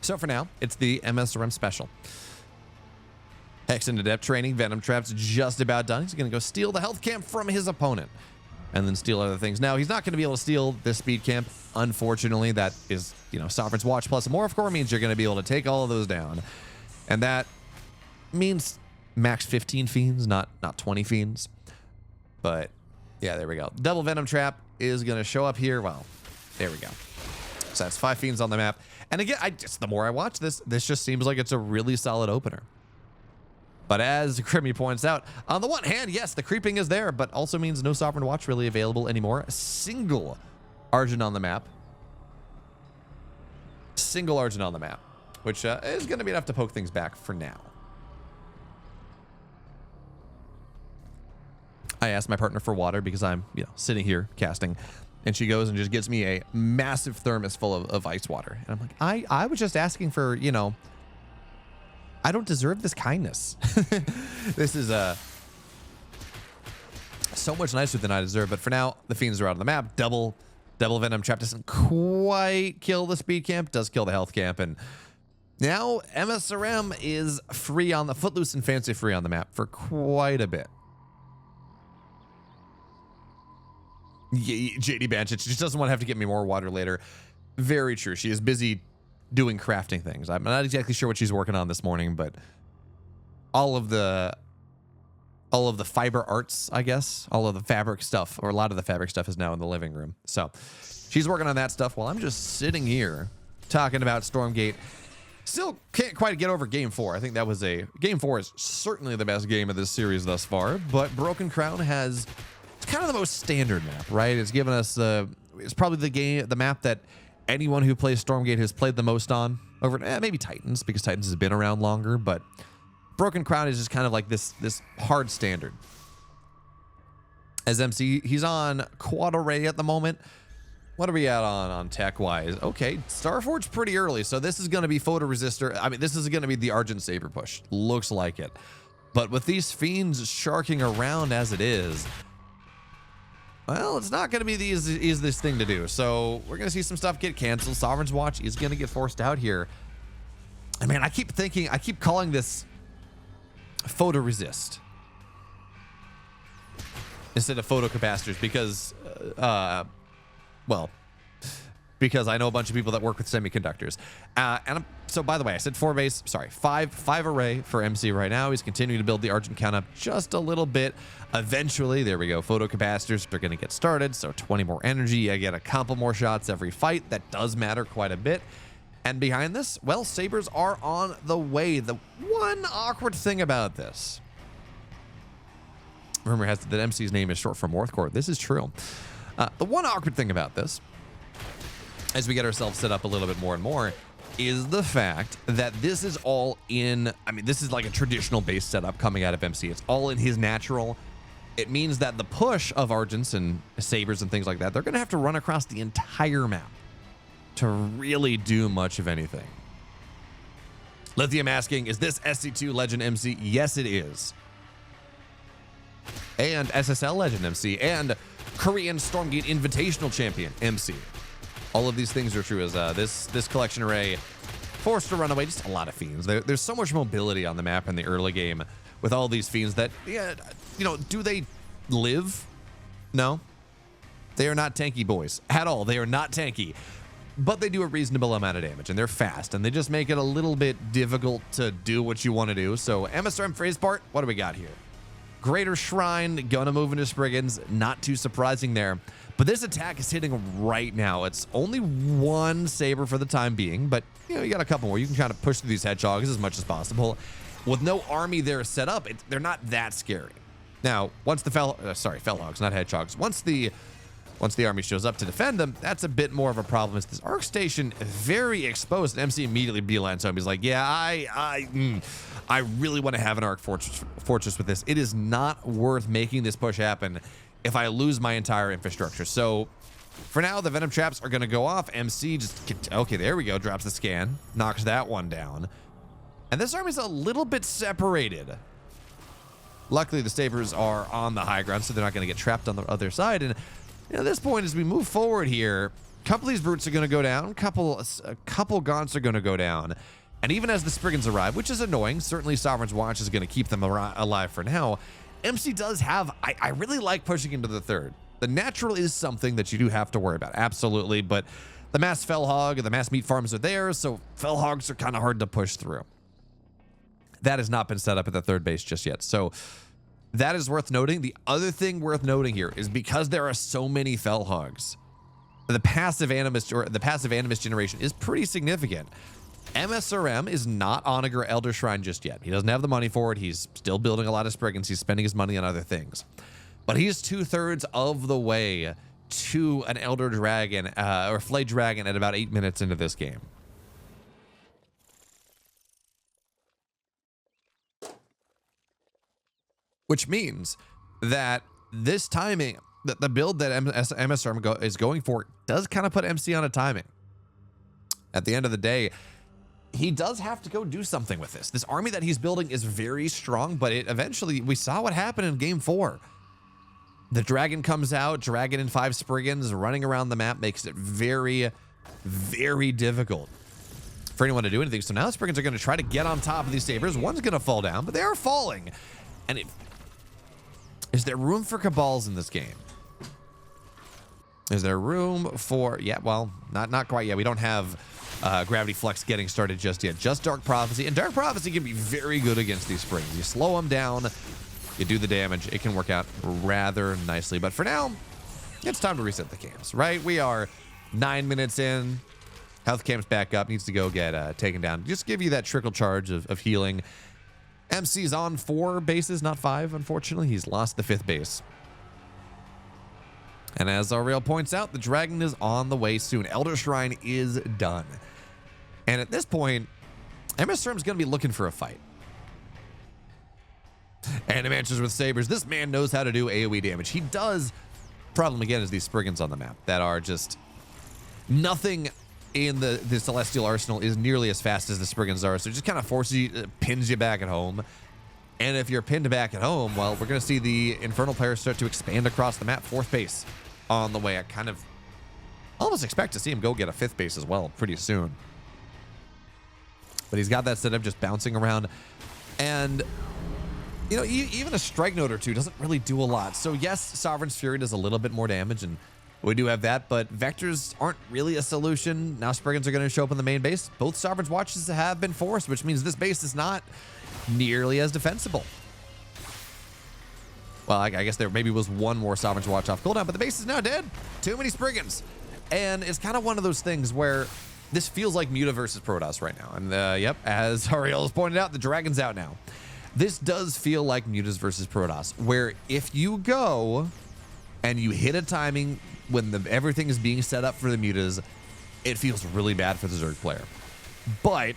So for now, it's the MSRM special. Hex into depth training. Venom Trap's just about done. He's going to go steal the health camp from his opponent and then steal other things. Now, he's not going to be able to steal this speed camp. Unfortunately, that is, you know, Sovereign's Watch plus Amorph Core means you're going to be able to take all of those down. And that means max 15 fiends, not 20 fiends. But yeah, there we go. Double Venom Trap is going to show up here. Well, there we go. So that's 5 fiends on the map. And again, the more I watch this just seems like it's a really solid opener. But as Crimmy points out, on the one hand, yes, the creeping is there, but also means no Sovereign Watch really available anymore. A single Argent on the map. Single Argent on the map, which is going to be enough to poke things back for now. I asked my partner for water because I'm, you know, sitting here casting, and she goes and just gives me a massive thermos full of ice water. And I'm like, I was just asking for, you know, I don't deserve this kindness. This is so much nicer than I deserve. But for now, the fiends are out on the map. Double Venom Trap doesn't quite kill the speed camp, does kill the health camp. And now MSRM is free on the Footloose and Fancy free on the map for quite a bit. JD Banchich just doesn't want to have to get me more water later. Very true. She is busy doing crafting things. I'm not exactly sure what she's working on this morning, but all of the fiber arts, I guess, all of the fabric stuff, or a lot of the fabric stuff is now in the living room. So she's working on that stuff while I'm just sitting here talking about Stormgate. Still can't quite get over Game 4. I think that was Game 4 is certainly the best game of this series thus far, but Broken Crown has, it's kind of the most standard map, right? It's given us, it's probably the map that anyone who plays Stormgate has played the most on, over maybe Titans, because Titans has been around longer, but Broken Crown is just kind of like this hard standard. As MC, he's on Quad Array at the moment. What are we at on tech-wise? Okay, Starforge pretty early, so this is going to be photoresistor. I mean, this is going to be the Argent Saber push. Looks like it. But with these fiends sharking around as it is, well, it's not going to be the easiest thing to do. So we're going to see some stuff get canceled. Sovereign's Watch is going to get forced out here. I mean, I keep calling this photoresist instead of photocapacitors because, well, because I know a bunch of people that work with semiconductors. So by the way, I said 4 base, sorry, 5 array for MC right now. He's continuing to build the Argent count up just a little bit. Eventually, there we go, photocapacitors are going to get started. So 20 more energy. I get a couple more shots every fight. That does matter quite a bit. And behind this, well, Sabers are on the way. The one awkward thing about this, rumor has it that MC's name is short for Morthcore. This is true. The one awkward thing about this, as we get ourselves set up a little bit more and more, is the fact that this is all in, I mean, this is like a traditional base setup coming out of MC. It's all in his natural. It means that the push of Argents and Sabers and things like that, they're going to have to run across the entire map to really do much of anything. Lithium asking, is this SC2 Legend MC? Yes, it is. And SSL Legend MC and Korean Stormgate Invitational Champion MC. All of these things are true as this collection array forced to run away. Just a lot of fiends. There's so much mobility on the map in the early game with all these fiends that, yeah, you know, do they live? No. They are not tanky boys at all. They are not tanky. But they do a reasonable amount of damage, and they're fast, and they just make it a little bit difficult to do what you want to do. So MSRM phrase part, what do we got here? Greater Shrine, gonna move into Spriggans, not too surprising there. But this attack is hitting right now. It's only one Saber for the time being, but you know, you got a couple more. You can kind of push through these Hedgehogs as much as possible. With no army there set up, they're not that scary. Now, once the Fellhogs, not Hedgehogs. Once the army shows up to defend them, that's a bit more of a problem. It's this Arc Station very exposed, and MC immediately beelines home. He's like, yeah, I really want to have an Arc Fortress with this. It is not worth making this push happen if I lose my entire infrastructure. So for now, the Venom Traps are going to go off. MC just, okay, there we go, drops the scan, knocks that one down. And this army's a little bit separated. Luckily, the Sabers are on the high ground, so they're not going to get trapped on the other side. And you know, at this point, as we move forward here, a couple of these Brutes are going to go down, a couple Gaunts are going to go down. And even as the Spriggans arrive, which is annoying, certainly Sovereign's Watch is going to keep them alive for now. MC does have, I really like pushing into the third. The natural is something that you do have to worry about, absolutely, but the mass Fellhog and the mass meat farms are there, so Fellhogs are kind of hard to push through. That has not been set up at the third base just yet, so that is worth noting. The other thing worth noting here is because there are so many Fellhogs, the passive Animus generation is pretty significant. MSRM is not on a Elder Shrine just yet. He doesn't have the money for it. He's still building a lot of Spriggans. He's spending his money on other things. But he's 2/3 of the way to an Elder Dragon or Flay Dragon at about 8 minutes into this game. Which means that this timing, that the build that MSRM is going for does kind of put MC on a timing. At the end of the day, he does have to go do something with this. This army that he's building is very strong, but it eventually, we saw what happened in game 4. The dragon comes out, dragon and 5 Spriggans running around the map makes it very, very difficult for anyone to do anything. So now the Spriggans are going to try to get on top of these Sabers. One's going to fall down, but they are falling. And is there room for Cabals in this game? Is there room for, yeah, well, not quite yet. We don't have Gravity Flex getting started just yet. Just Dark Prophecy. And Dark Prophecy can be very good against these Springs. You slow them down, you do the damage. It can work out rather nicely. But for now, it's time to reset the games, right? We are 9 minutes in. Health camp's back up. Needs to go get taken down. Just give you that trickle charge of healing. MC's on 4 bases, not 5, unfortunately. He's lost the 5th base. And as Ariel points out, the dragon is on the way soon. Elder Shrine is done. And at this point, MSRM's going to be looking for a fight. Animancers with sabers. This man knows how to do AoE damage. He does. Problem again is these Spriggans on the map that are just nothing in the Celestial Arsenal is nearly as fast as the Spriggans are. So it just kind of forces you, pins you back at home. And if you're pinned back at home, well, we're going to see the Infernal players start to expand across the map. 4th base on the way. I kind of almost expect to see him go get a 5th base as well pretty soon. But he's got that setup just bouncing around. And, you know, even a strike node or 2 doesn't really do a lot. So yes, Sovereign's Fury does a little bit more damage, and we do have that, but vectors aren't really a solution. Now Spriggans are going to show up in the main base. Both Sovereign's Watches have been forced, which means this base is not nearly as defensible. Well, I guess there maybe was one more Sovereign's Watch off cooldown, but the base is now dead. Too many Spriggans. And it's kind of one of those things where this feels like Muta versus Protoss right now. And yep, as Ariel has pointed out, the dragon's out now. This does feel like Mutas versus Protoss, where if you go and you hit a timing when everything is being set up for the Mutas, it feels really bad for the Zerg player. But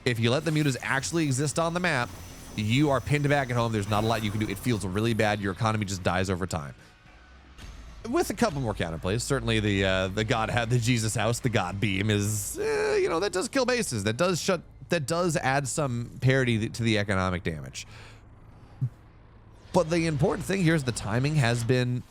if you let the Mutas actually exist on the map, you are pinned back at home. There's not a lot you can do. It feels really bad. Your economy just dies over time. With a couple more counterplays, certainly the God had the Jesus House, the God Beam is, you know, that does kill bases. That does add some parity to the economic damage. But the important thing here is the timing has been.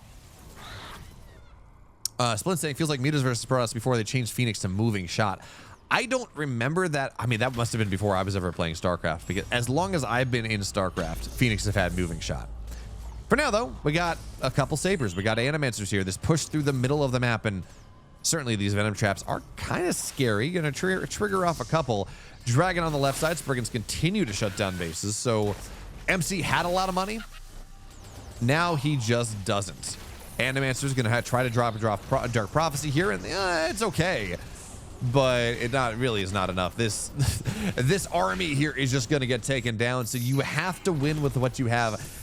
Splint saying feels like Mutas versus Protoss before they changed Phoenix to moving shot. I don't remember that. I mean, that must have been before I was ever playing StarCraft, because as long as I've been in StarCraft, Phoenix have had moving shot. For now, though, we got a couple sabers. We got Animancers here. This push through the middle of the map, and certainly these Venom traps are kind of scary. Gonna trigger off a couple. Dragon on the left side. Spriggans continue to shut down bases. So MC had a lot of money. Now he just doesn't. Animancers gonna try to drop Dark Prophecy here, and it's okay. But it really is not enough. This army here is just gonna get taken down. So you have to win with what you have.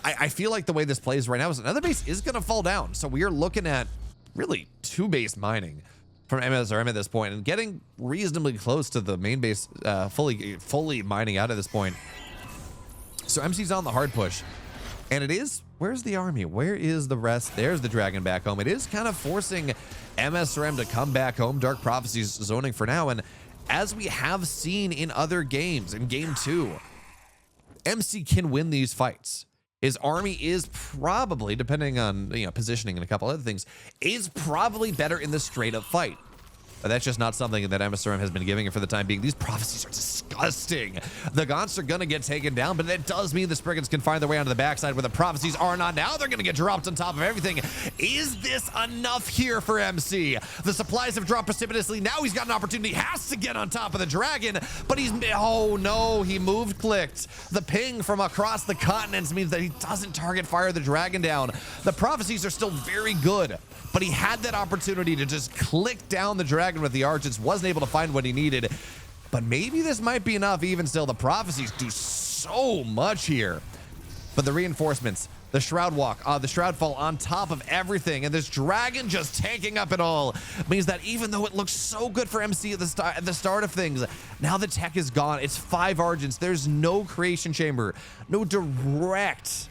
I feel like the way this plays right now is another base is going to fall down. So we are looking at really 2 base mining from MSRM at this point and getting reasonably close to the main base fully mining out at this point. So MC's on the hard push. And it is, where's the army? Where is the rest? There's the dragon back home. It is kind of forcing MSRM to come back home. Dark Prophecy's zoning for now. And as we have seen in other games, in game 2, MC can win these fights. His army is probably, depending on positioning and a couple other things, is probably better in the straight up fight. But that's just not something that MSRM has been giving it for the time being. These prophecies are disgusting. The Gaunts are going to get taken down, but that does mean the Spriggans can find their way onto the backside where the prophecies are not. Now they're going to get dropped on top of everything. Is this enough here for MC? The supplies have dropped precipitously. Now he's got an opportunity. He has to get on top of the dragon, but oh no, he moved clicked. The ping from across the continents means that he doesn't target fire the dragon down. The prophecies are still very good, but he had that opportunity to just click down the dragon with the archers, wasn't able to find what he needed. But maybe this might be enough. Even still, the prophecies do so much here. But the reinforcements, the shroud walk, the shroud fall on top of everything, and this dragon just tanking up it all means that even though it looks so good for MC at the start of things, now the tech is gone. It's 5 Argents. There's no creation chamber, no direct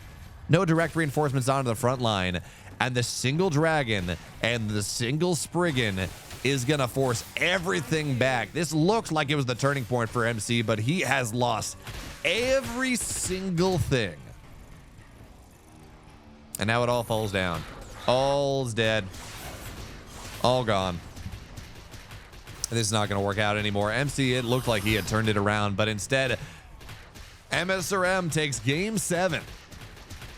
reinforcements onto the front line. And the single dragon and the single Spriggan is going to force everything back. This looks like it was the turning point for MC, but he has lost every single thing. And now it all falls down. All's dead. All gone. This is not going to work out anymore. MC, it looked like he had turned it around, but instead, MSRM takes game 7.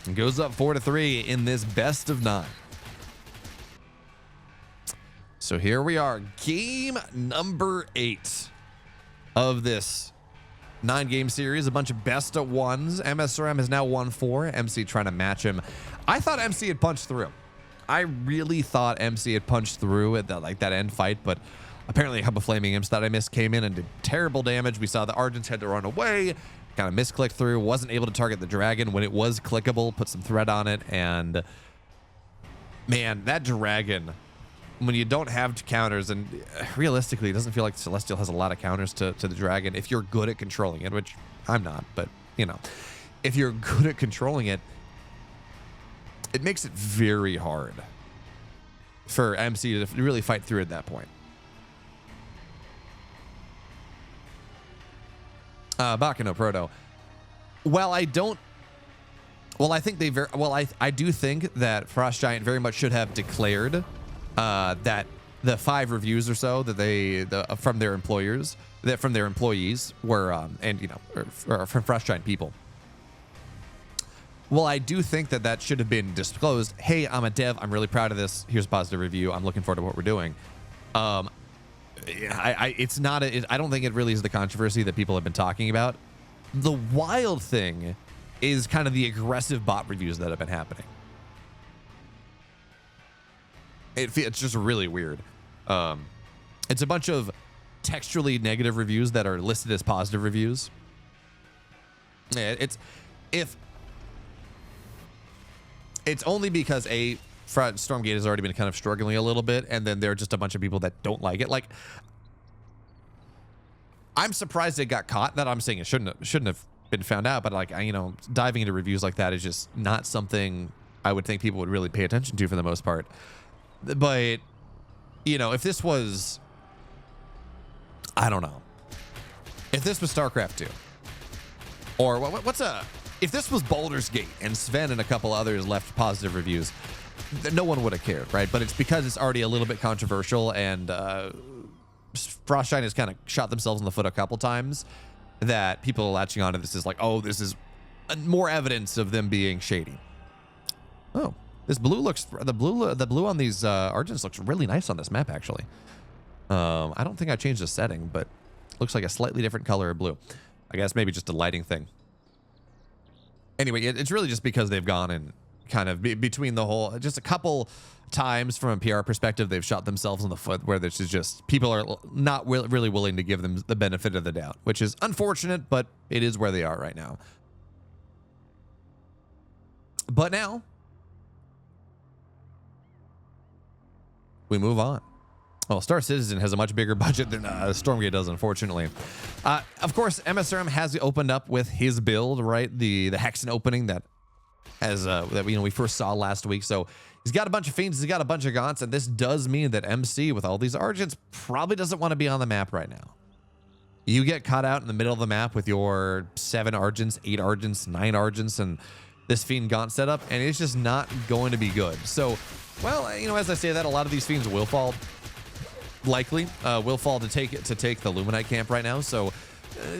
And goes up 4-3 in this best of 9. So here we are, game number 8 of this 9-game series. A bunch of best of 1s. MSRM has now won 4. MC trying to match him. I thought MC had punched through. I really thought MC had punched through at that end fight, but Apparently a couple flaming imps that I missed came in and did terrible damage. We saw the Argents had to run away, kind of misclicked through, wasn't able to target the dragon when it was clickable, put some threat on it, and man, that dragon, when you don't have counters, and realistically, it doesn't feel like Celestial has a lot of counters to the dragon if you're good at controlling it, which I'm not, but you know, if you're good at controlling it, it makes it very hard for MC to really fight through at that point. Bakano Proto. Well, I think they I do think that Frost Giant very much should have declared that the 5 reviews or so that from their employees were and you know, or from Frost Giant people. Well, I do think that should have been disclosed. Hey, I'm a dev. I'm really proud of this. Here's a positive review. I'm looking forward to what we're doing. It's not. I don't think it really is the controversy that people have been talking about. The wild thing is kind of the aggressive bot reviews that have been happening. It's just really weird. It's a bunch of textually negative reviews that are listed as positive reviews. Yeah, it's only because Stormgate has already been kind of struggling a little bit, and then there are just a bunch of people that don't like it. Like, I'm surprised it got caught. That I'm saying it shouldn't have been found out, but like, you know, diving into reviews like that is just not something I would think people would really pay attention to for the most part. But you know, if this was, I don't know, if this was StarCraft 2, or if this was Baldur's Gate and Sven and a couple others left positive reviews, no one would have cared, right? But it's because it's already a little bit controversial, and Frostshine has kind of shot themselves in the foot a couple times, that people are latching onto this is like, oh, this is more evidence of them being shady. Oh, this blue looks, the blue on these Argents looks really nice on this map, actually. I don't think I changed the setting, but looks like a slightly different color of blue. I guess maybe just a lighting thing. Anyway, it's really just because they've gone and kind of between the whole, just a couple times from a PR perspective, they've shot themselves in the foot where this is just, people are not really willing to give them the benefit of the doubt, which is unfortunate, but it is where they are right now. But now we move on. Well, Star Citizen has a much bigger budget than Stormgate does, unfortunately. Of course, MSRM has opened up with his build, right? The Hexen opening that we first saw last week. So he's got a bunch of Fiends, he's got a bunch of Gaunts, and this does mean that MC, with all these Argents, probably doesn't want to be on the map right now. You get caught out in the middle of the map with your 7 Argents, 8 Argents, 9 Argents, and this Fiend Gaunt setup, and it's just not going to be good. So, well, you know, as I say that, a lot of these Fiends will fall. Likely will fall to take the Luminite camp right now, so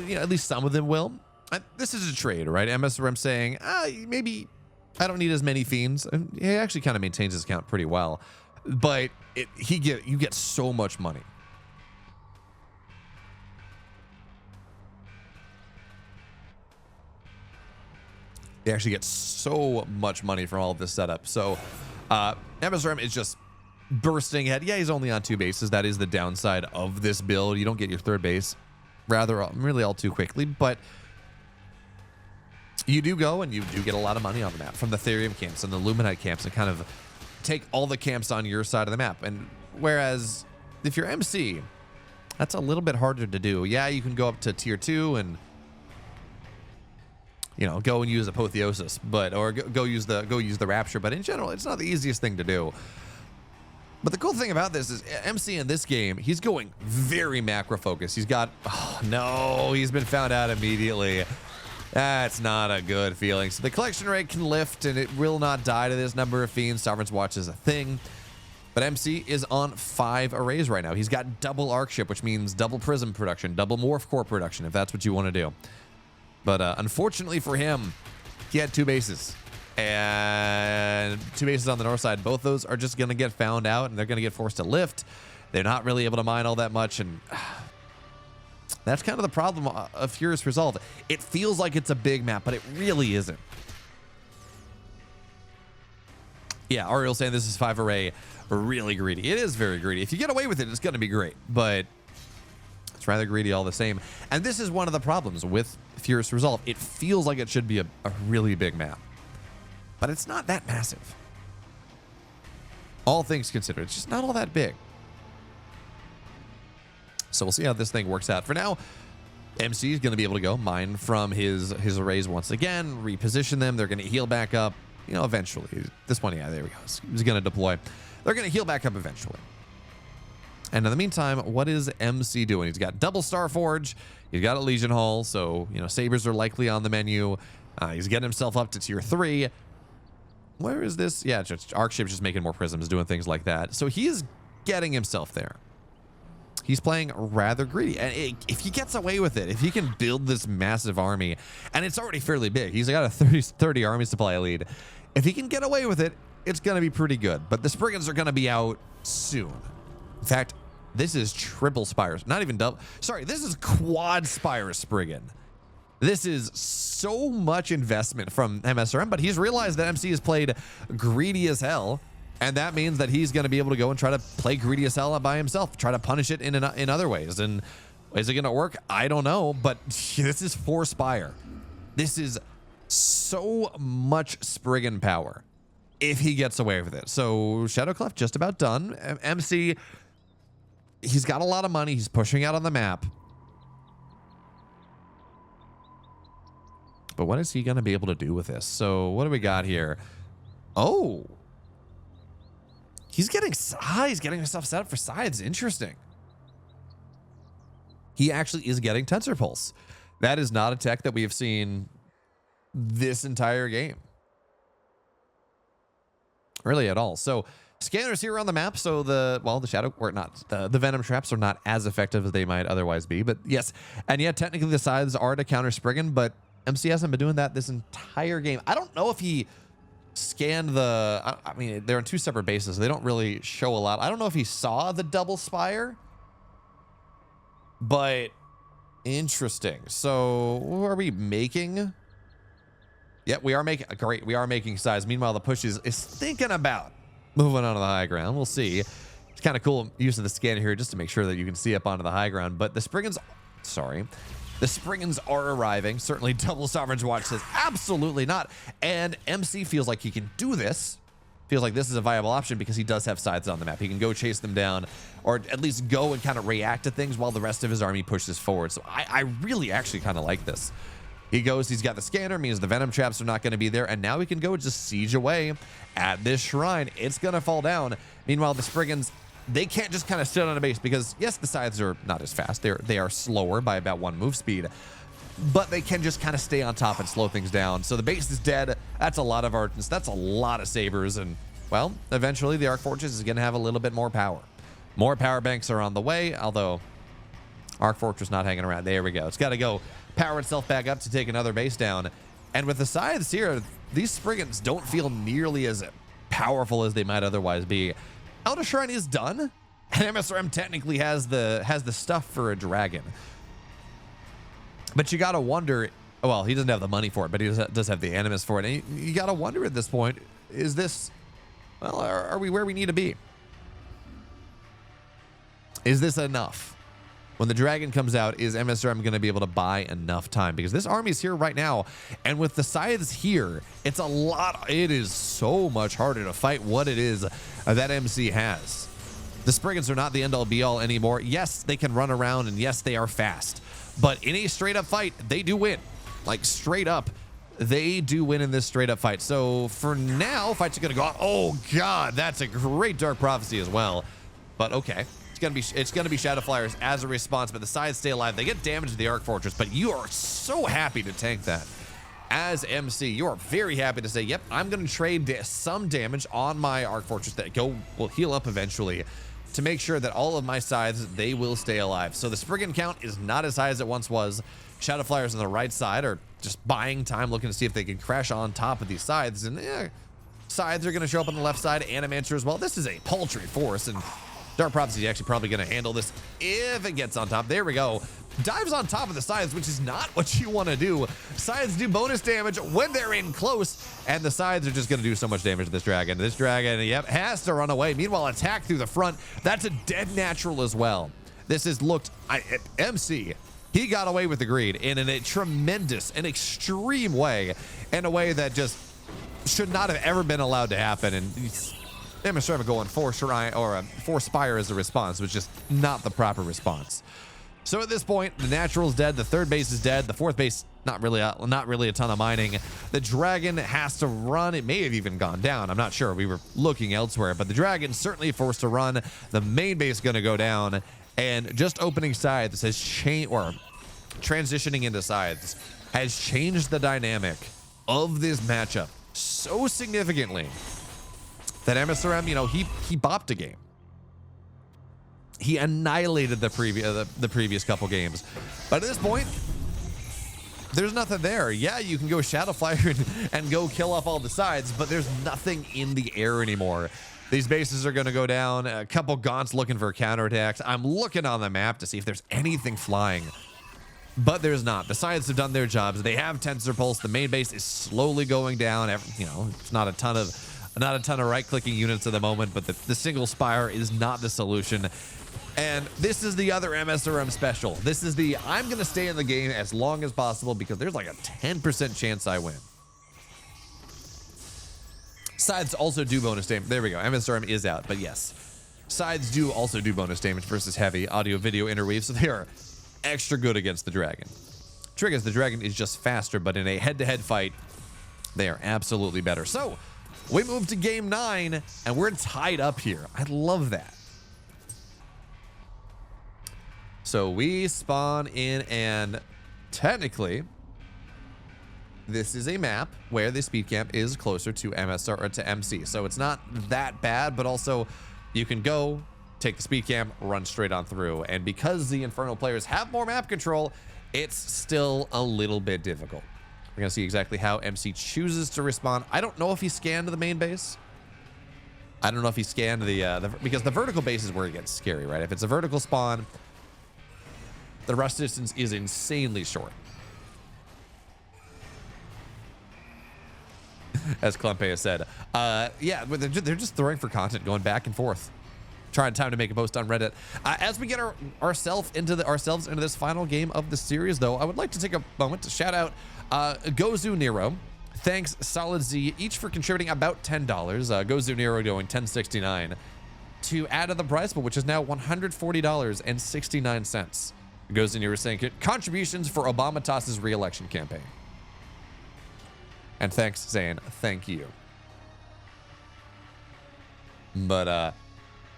you know, at least some of them will. This is a trade, right? MSRM saying, maybe I don't need as many Fiends, and he actually kind of maintains his count pretty well, but you get so much money. They actually get so much money from all of this setup. So MSRM is just bursting ahead. Yeah, he's only on 2 bases. That is the downside of this build. You don't get your 3rd base really all too quickly, but you do go and you do get a lot of money on the map from the Therium camps and the Luminite camps, and kind of take all the camps on your side of the map. And whereas if you're MC, that's a little bit harder to do. Yeah, you can go up to tier 2 and, you know, go and use Apotheosis, or go use the Rapture, but in general, it's not the easiest thing to do. But the cool thing about this is MC in this game, he's going very macro focused. He's got, oh no, he's been found out immediately. That's not a good feeling. So the collection rate can lift, and it will not die to this number of Fiends. Sovereign's Watch is a thing. But MC is on 5 arrays right now. He's got double Arc Ship, which means double Prism production, double Morph Core production, if that's what you want to do. But unfortunately for him, he had 2 bases. And 2 bases on the north side. Both those are just going to get found out, and they're going to get forced to lift. They're not really able to mine all that much, and that's kind of the problem of Furious Resolve. It feels like it's a big map, but it really isn't. Yeah, Ariel's saying this is 5 array, really greedy. It is very greedy. If you get away with it, it's going to be great, but it's rather greedy all the same. And this is one of the problems with Furious Resolve. It feels like it should be a really big map, but it's not that massive. All things considered, it's just not all that big. So we'll see how this thing works out. For now, MC is going to be able to go mine from his arrays once again, reposition them. They're going to heal back up, you know, eventually. This one, yeah, there we go. He's going to deploy. They're going to heal back up eventually. And in the meantime, what is MC doing? He's got double Star Forge. He's got a Legion Hall, so, you know, Sabers are likely on the menu. He's getting himself up to tier 3. Where is this? Yeah, just Arcship's just making more prisms, doing things like that. So he is getting himself there. He's playing rather greedy. And if he gets away with it, if he can build this massive army, and it's already fairly big. He's got a 30 army supply lead. If he can get away with it, it's going to be pretty good. But the Spriggans are going to be out soon. In fact, this is triple Spires. Not even double. Sorry, this is quad Spire Spriggan. This is so much investment from MSRM, but he's realized that MC has played greedy as hell. And that means that he's going to be able to go and try to play greedy as hell by himself, try to punish it in other ways. And is it going to work? I don't know, but this is 4 Spire. This is so much Spriggan power if he gets away with it. So Shadowclef just about done. MC, he's got a lot of money. He's pushing out on the map. But what is he going to be able to do with this? So what do we got here? Oh. He's getting himself set up for sides. Interesting. He actually is getting Tensor Pulse. That is not a tech that we have seen this entire game. Really at all. So scanners here on the map. So the shadow, or not, the venom traps are not as effective as they might otherwise be. But yes, and yet technically the sides are to counter Spriggan, but MC hasn't been doing that this entire game. I don't know if he scanned the, I mean, they're on 2 separate bases. So they don't really show a lot. I don't know if he saw the double Spire, but interesting. So what are we making? Yep, we are making, great. We are making size. Meanwhile, the push is thinking about moving onto the high ground. We'll see. It's kind of cool use of the scanner here just to make sure that you can see up onto the high ground. But the Spriggans, the Spriggans are arriving. Certainly Double Sovereign's Watch says absolutely not. And MC feels like he can do this. Feels like this is a viable option because he does have sides on the map. He can go chase them down or at least go and kind of react to things while the rest of his army pushes forward. So I really actually kind of like this. He goes, he's got the scanner, means the venom traps are not going to be there. And now he can go just siege away at this shrine. It's going to fall down. Meanwhile, the Spriggans, they can't just kind of sit on a base because, yes, the sides are not as fast. They are slower by about 1 move speed, but they can just kind of stay on top and slow things down. So the base is dead. That's a lot of Archons. That's a lot of Sabers. And, well, eventually the Arc Fortress is going to have a little bit more power. More power banks are on the way, although Arc Fortress not hanging around. There we go. It's got to go power itself back up to take another base down. And with the scythes here, these Spriggans don't feel nearly as powerful as they might otherwise be. Elder Shrine is done, and MSRM technically has the stuff for a dragon. But you gotta wonder, well, he doesn't have the money for it, but he does have the animus for it. And you gotta wonder at this point, is this, well, are we where we need to be? Is this enough? When the dragon comes out, is MSRM going to be able to buy enough time? Because this army is here right now, and with the scythes here, it's a lot. It is so much harder to fight what it is that MC has. The Spriggans are not the end-all be-all anymore. Yes, they can run around, and yes, they are fast. But in a straight-up fight, they do win. Like, straight up, they do win in this straight-up fight. So for now, fights are going to go on. Oh, God, that's a great Dark Prophecy as well. But okay. It's gonna be Shadow Flyers as a response, but the sides stay alive. They get damage to the Arc Fortress, but you are so happy to tank that. As MC, you are very happy to say, yep, I'm gonna trade some damage on my Arc Fortress that will heal up eventually to make sure that all of my sides, they will stay alive. So the Spriggan count is not as high as it once was. Shadow Flyers on the right side are just buying time, looking to see if they can crash on top of these sides, and sides are gonna show up on the left side, Animancer as well. This is a paltry force, and Dark Prophecy is actually probably going to handle this if it gets on top. There we go. Dives on top of the Scythes, which is not what you want to do. Scythes do bonus damage when they're in close, and the Scythes are just going to do so much damage to this dragon. This dragon, yep, has to run away. Meanwhile, attack through the front. That's a dead natural as well. This has looked... MC, he got away with the greed in a tremendous and extreme way, in a way that just should not have ever been allowed to happen. And MSRM going for Shrine or for Spire as a response was just not the proper response. So at this point, the natural's dead, the third base is dead, the fourth base not really a ton of mining. The dragon has to run. It may have even gone down. I'm not sure. We were looking elsewhere, but the dragon's certainly forced to run. The main base going to go down, and just opening Scythes has changed, or transitioning into Scythes has changed the dynamic of this matchup so significantly that MSRM, you know, he bopped a game. He annihilated the previous couple games. But at this point, there's nothing there. Yeah, you can go Shadowfire and go kill off all the sides, but there's nothing in the air anymore. These bases are going to go down. A couple Gaunts looking for counterattacks. I'm looking on the map to see if there's anything flying, but there's not. The Scythes have done their jobs. They have Tensor Pulse. The main base is slowly going down. You know, it's not a ton of right-clicking units at the moment, but the single Spire is not the solution. And this is the other MSRM special. This is the, I'm going to stay in the game as long as possible because there's like a 10% chance I win. Scythes also do bonus damage. There we go. MSRM is out, but yes. Scythes do also do bonus damage versus heavy audio-video interweave, so they are extra good against the dragon. Trick is the dragon is just faster, but in a head-to-head fight, they are absolutely better. So, we move to game 9, and we're tied up here. I love that. So we spawn in, and technically, this is a map where the speed camp is closer to MSR or to MC. So it's not that bad, but also you can go, take the speed camp, run straight on through. And because the Infernal players have more map control, it's still a little bit difficult. We're going to see exactly how MC chooses to respond. I don't know if he scanned the main base. I don't know if he scanned because the vertical base is where it gets scary, right? If it's a vertical spawn, the rush distance is insanely short. As Clempe has said. Yeah, but they're just throwing for content, going back and forth. Trying time to make a post on Reddit. As we get ourselves into this final game of the series, though, I would like to take a moment to shout out Gozu Nero. Thanks, Solid Z, each for contributing about $10. Gozu Nero going $10.69 to add to the price pool, which is now $140.69. Gozu Nero saying contributions for Obama Toss's re-election campaign. And thanks, Zane. Thank you. But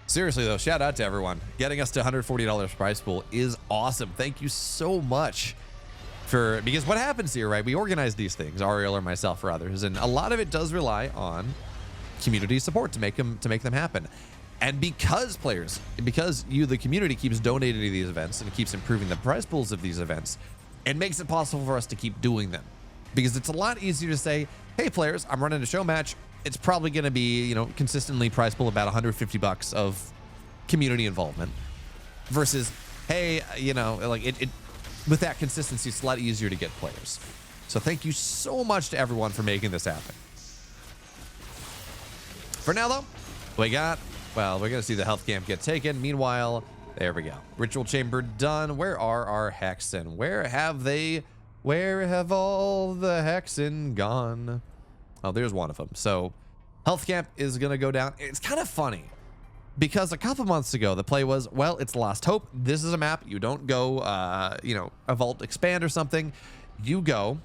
seriously though, shout out to everyone. Getting us to $140 prize pool is awesome. Thank you so much because what happens here, right? We organize these things, Ariel or myself or others, and a lot of it does rely on community support to make them happen. And because you, the community, keeps donating to these events and keeps improving the prize pools of these events, it makes it possible for us to keep doing them. Because it's a lot easier to say, hey players, I'm running a show match. It's probably going to be, you know, consistently prize pool about $150 of community involvement versus, hey, you know, like it with that consistency, it's a lot easier to get players. So thank you so much to everyone for making this happen. For now though, we're going to see the health camp get taken. Meanwhile, there we go. Ritual chamber done. Where are our Hexen? Where have all the Hexen gone? Oh, there's one of them. So health camp is going to go down. It's kind of funny because a couple months ago, the play was, well, it's Lost Hope. This is a map. You don't go, you know, a vault expand or something. You go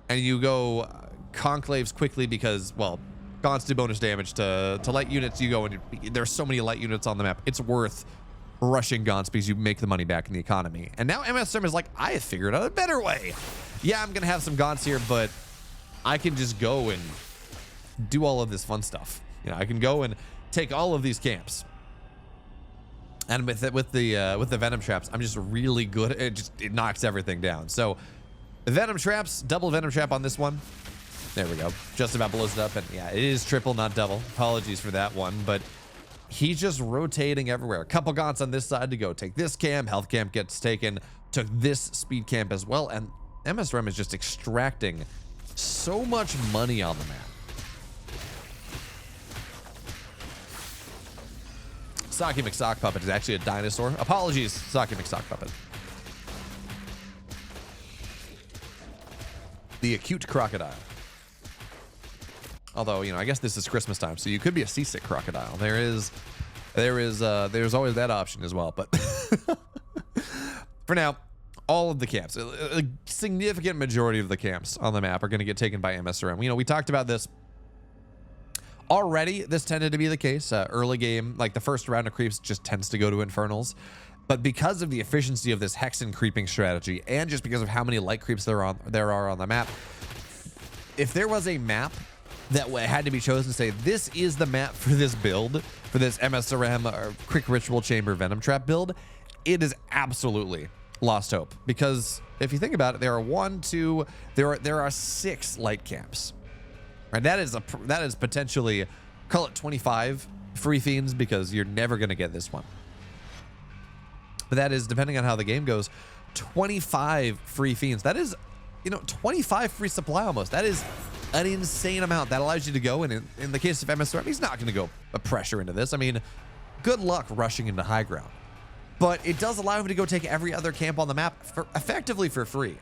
and you go conclaves quickly because, well, Gaunts do bonus damage to light units. You go and there's so many light units on the map. It's worth rushing Gaunts because you make the money back in the economy. And now MSRM is like, I have figured out a better way. Yeah, I'm going to have some Gaunts here, but I can just go and do all of this fun stuff. You know, I can go and take all of these camps. And with the Venom Traps, I'm just really good. It knocks everything down. So Venom Traps, double Venom Trap on this one. There we go. Just about blows it up. And yeah, it is triple, not double. Apologies for that one. But he's just rotating everywhere. A couple gaunts on this side to go take this camp. Health camp gets taken. Took this speed camp as well. And MSRM is just extracting so much money on the map. Socky McSock Puppet is actually a dinosaur. Apologies, Socky McSock Puppet. The acute crocodile. Although, you know, I guess this is Christmas time, so you could be a seasick crocodile. There's always that option as well. But for now, all of the camps, a significant majority of the camps on the map are going to get taken by MSRM. You know, we talked about this already. This tended to be the case. Early game, like the first round of creeps just tends to go to Infernals. But because of the efficiency of this Hexen creeping strategy, and just because of how many light creeps there are on the map, if there was a map that had to be chosen to say, this is the map for this build, for this MSRM or Quick Ritual Chamber Venom Trap build, it is absolutely Lost Hope. Because if you think about it, there are 6 light camps. Right? That is potentially, call it 25 free fiends, because you're never going to get this one. But that is, depending on how the game goes, 25 free fiends. That is, you know, 25 free supply almost. That is an insane amount. That allows you to go, and in the case of MSRM, he's not going to go a pressure into this. I mean, good luck rushing into high ground. But it does allow him to go take every other camp on the map effectively for free.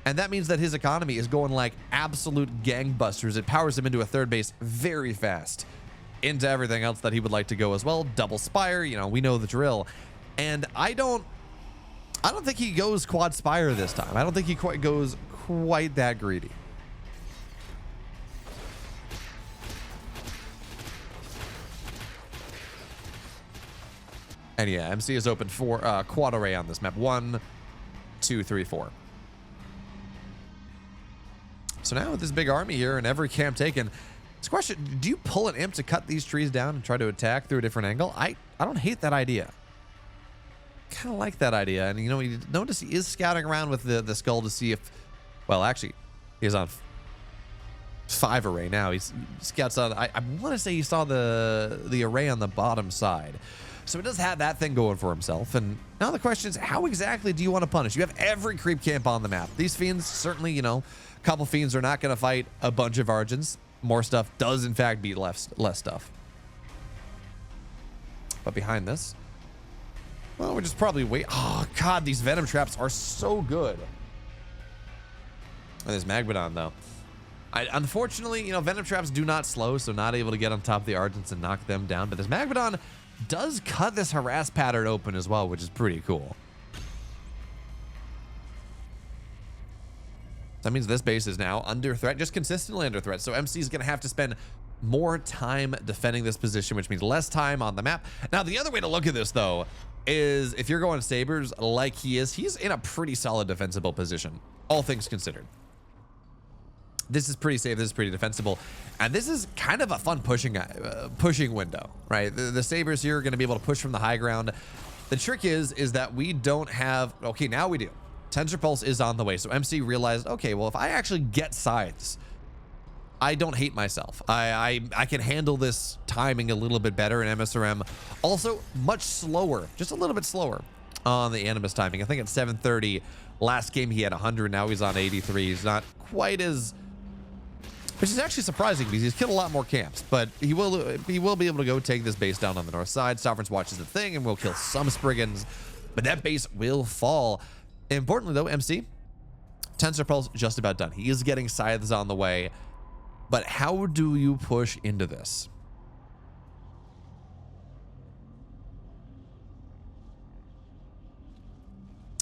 And that means that his economy is going like absolute gangbusters. It powers him into a third base very fast, into everything else that he would like to go as well. Double Spire, you know, we know the drill. And I don't think he goes quad Spire this time. I don't think he goes quite that greedy. And yeah, MC is open for quad array on this map. 1, 2, 3, 4. So now with this big army here and every camp taken, this question, do you pull an imp to cut these trees down and try to attack through a different angle? I don't hate that idea. Kind of like that idea. And you know, you notice he is scouting around with the skull to see if, well, actually, he's on 5 array now. He scouts on, I want to say he saw the array on the bottom side. So he does have that thing going for himself. And now the question is, how exactly do you want to punish? You have every creep camp on the map. These fiends, certainly, you know, a couple fiends are not going to fight a bunch of Argents. More stuff does, in fact, beat less stuff. But behind this, well, we're just probably wait. Oh, God, these Venom Traps are so good. And there's Magbodon, though. Unfortunately, you know, Venom Traps do not slow, so not able to get on top of the Argents and knock them down. But this Magbodon does cut this harass pattern open as well, which is pretty cool. That means this base is now under threat, just consistently under threat. So MC is going to have to spend more time defending this position, which means less time on the map. Now, the other way to look at this, though, is if you're going Sabers like he is, he's in a pretty solid defensible position, all things considered. This is pretty safe. This is pretty defensible. And this is kind of a fun pushing window, right? The Sabers here are going to be able to push from the high ground. The trick is that we don't have... Okay, now we do. Tensor Pulse is on the way. So MC realized, okay, well, if I actually get scythes, I don't hate myself. I can handle this timing a little bit better in MSRM. Also, much slower, just a little bit slower on the Animus timing. I think at 730, last game he had 100. Now he's on 83. He's not quite as... Which is actually surprising because he's killed a lot more camps, but he will be able to go take this base down on the north side. Sovereign's watches the thing and will kill some Spriggans, but that base will fall. Importantly though, MC, Tensor Pulse just about done. He is getting scythes on the way, but how do you push into this?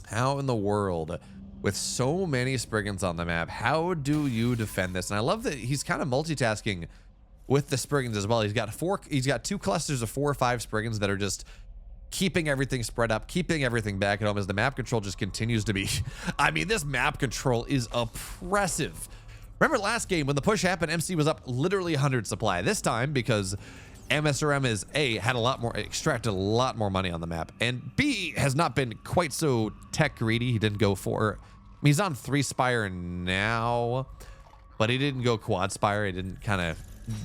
How in the world, with so many Spriggans on the map, how do you defend this? And I love that he's kind of multitasking with the Spriggans as well. He's got 2 clusters of 4 or 5 Spriggans that are just keeping everything spread up, keeping everything back at home as the map control just continues to be... I mean, this map control is oppressive. Remember last game when the push happened, MC was up literally 100 supply. This time, because MSRM is A, had a lot more, extracted a lot more money on the map, and B, has not been quite so tech greedy. He didn't go for... I mean, he's on 3 Spire now, but he didn't go quad Spire. He didn't kind of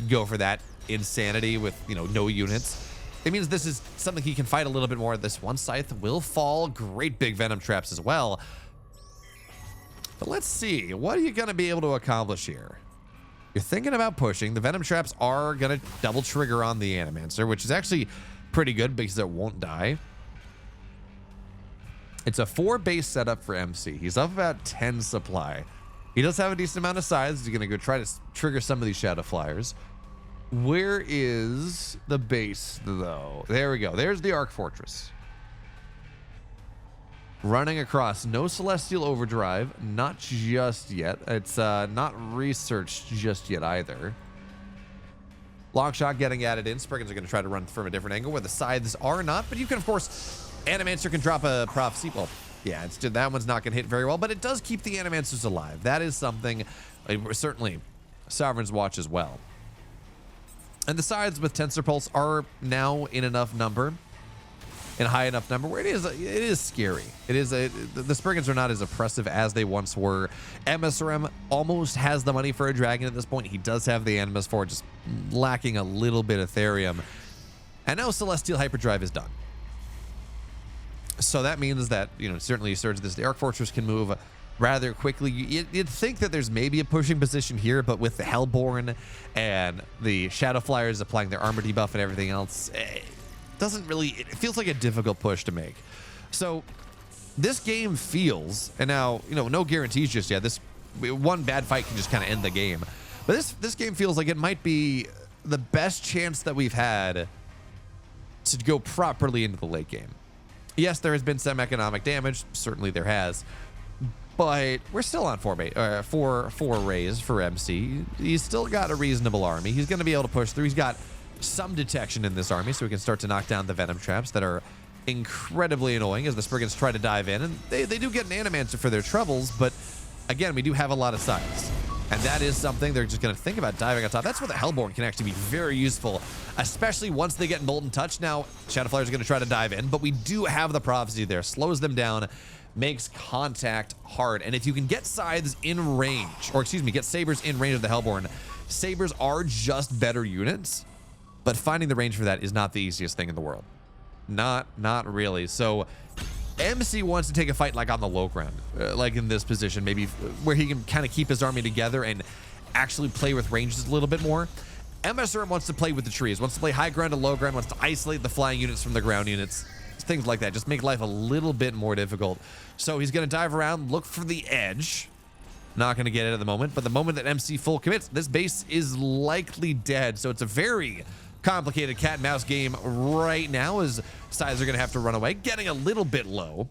go for that insanity with, you know, no units. it means this is something he can fight a little bit more. This one scythe will fall. Great big venom traps as well. But let's see. What are you going to be able to accomplish here? You're thinking about pushing. The venom traps are going to double trigger on the Animancer, which is actually pretty good because it won't die. It's a 4 base setup for MC. He's up about 10 supply. He does have a decent amount of size. He's going to go try to trigger some of these Shadow Flyers. Where is the base, though? There we go. There's the Arc Fortress. Running across. No Celestial Overdrive. Not just yet. It's not researched just yet either. Long shot getting added in. Spriggans are going to try to run from a different angle where the scythes are not. But you can, of course... Animancer can drop a prophecy. Well, yeah, that one's not going to hit very well, but it does keep the Animancers alive. That is something, certainly, Sovereign's Watch as well. And the sides with Tensor Pulse are now in enough number, in high enough number, where it is scary. The Spriggans are not as oppressive as they once were. MSRM almost has the money for a dragon at this point. He does have the Animus for just lacking a little bit of Therium. And now Celestial Hyperdrive is done. So that means that, certainly Surge this, the Arc Fortress can move rather quickly. You'd think that there's maybe a pushing position here, but with the Hellborn and the Shadow Flyers applying their armor debuff and everything else, it feels like a difficult push to make. So this game feels, and now, no guarantees just yet. This one bad fight can just kind of end the game. But this game feels like it might be the best chance that we've had to go properly into the late game. Yes, there has been some economic damage. Certainly there has. But we're still on 4 rays for MC. He's still got a reasonable army. He's going to be able to push through. He's got some detection in this army, so we can start to knock down the venom traps that are incredibly annoying as the Spriggans try to dive in. And they do get an Animancer for their troubles, but again, we do have a lot of size. And that is something they're just going to think about diving on top. That's where the Hellborn can actually be very useful, especially once they get Molten Touch. Now, Shadow Flyers are going to try to dive in, but we do have the Prophecy there. Slows them down, makes contact hard. And if you can get Scythes in range, or excuse me, get Sabers in range of the Hellborn, Sabers are just better units, but finding the range for that is not the easiest thing in the world. Not really. So MC wants to take a fight like on the low ground, like in this position, maybe where he can kind of keep his army together and actually play with ranges a little bit more. MSRM wants to play with the trees, wants to play high ground and low ground, wants to isolate the flying units from the ground units, things like that. Just make life a little bit more difficult. So he's going to dive around, look for the edge. Not going to get it at the moment, but the moment that MC full commits, this base is likely dead. So it's a very complicated cat and mouse game right now as sides are going to have to run away, getting a little bit low.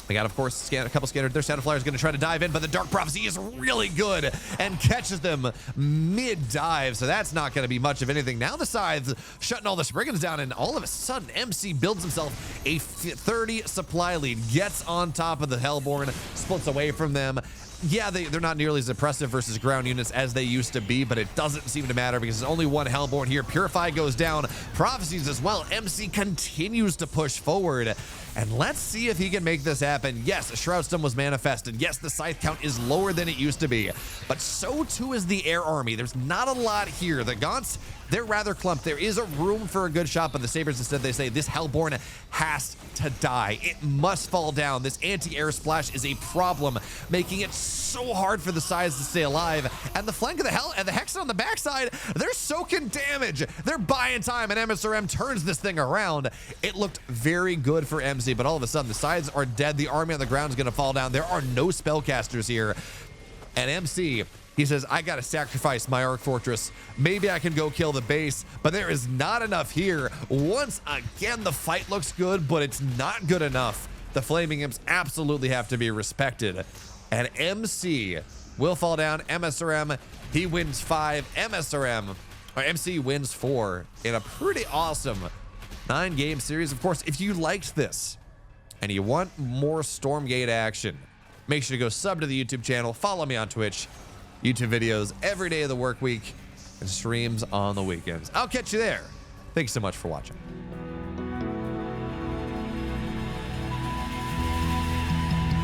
They got, of course, a couple scattered. Their Shadow Flyer is going to try to dive in, but the Dark Prophecy is really good and catches them mid-dive, so that's not going to be much of anything. Now the Scythes shutting all the Spriggans down, and all of a sudden, MC builds himself a 30 supply lead, gets on top of the Hellborn, splits away from them. Yeah, they're not nearly as oppressive versus ground units as they used to be, but it doesn't seem to matter because there's only one Hellborn here. Purify goes down. Prophecies as well. MC continues to push forward. And let's see if he can make this happen. Yes, Shroudstone was manifested. Yes, the Scythe count is lower than it used to be. But so too is the Air Army. There's not a lot here. The Gaunts, they're rather clumped. There is a room for a good shot, but the Sabers instead, they say this Hellborn has to die. It must fall down. This anti-air splash is a problem, making it so hard for the Scythes to stay alive. And the flank of the Hexen on the backside, they're soaking damage. They're buying time, and MSRM turns this thing around. It looked very good for MC, but all of a sudden the Scythes are dead. The army on the ground is going to fall down. There are no spellcasters here. And MC, he says, I got to sacrifice my Arc Fortress. Maybe I can go kill the base, but there is not enough here. Once again, the fight looks good, but it's not good enough. The Flaming Imps absolutely have to be respected. And MC will fall down. MSRM, he wins 5. MC wins 4 in a pretty awesome 9-game series. Of course, if you liked this and you want more Stormgate action, make sure to go sub to the YouTube channel, follow me on Twitch, YouTube videos every day of the work week, and streams on the weekends. I'll catch you there. Thanks so much for watching.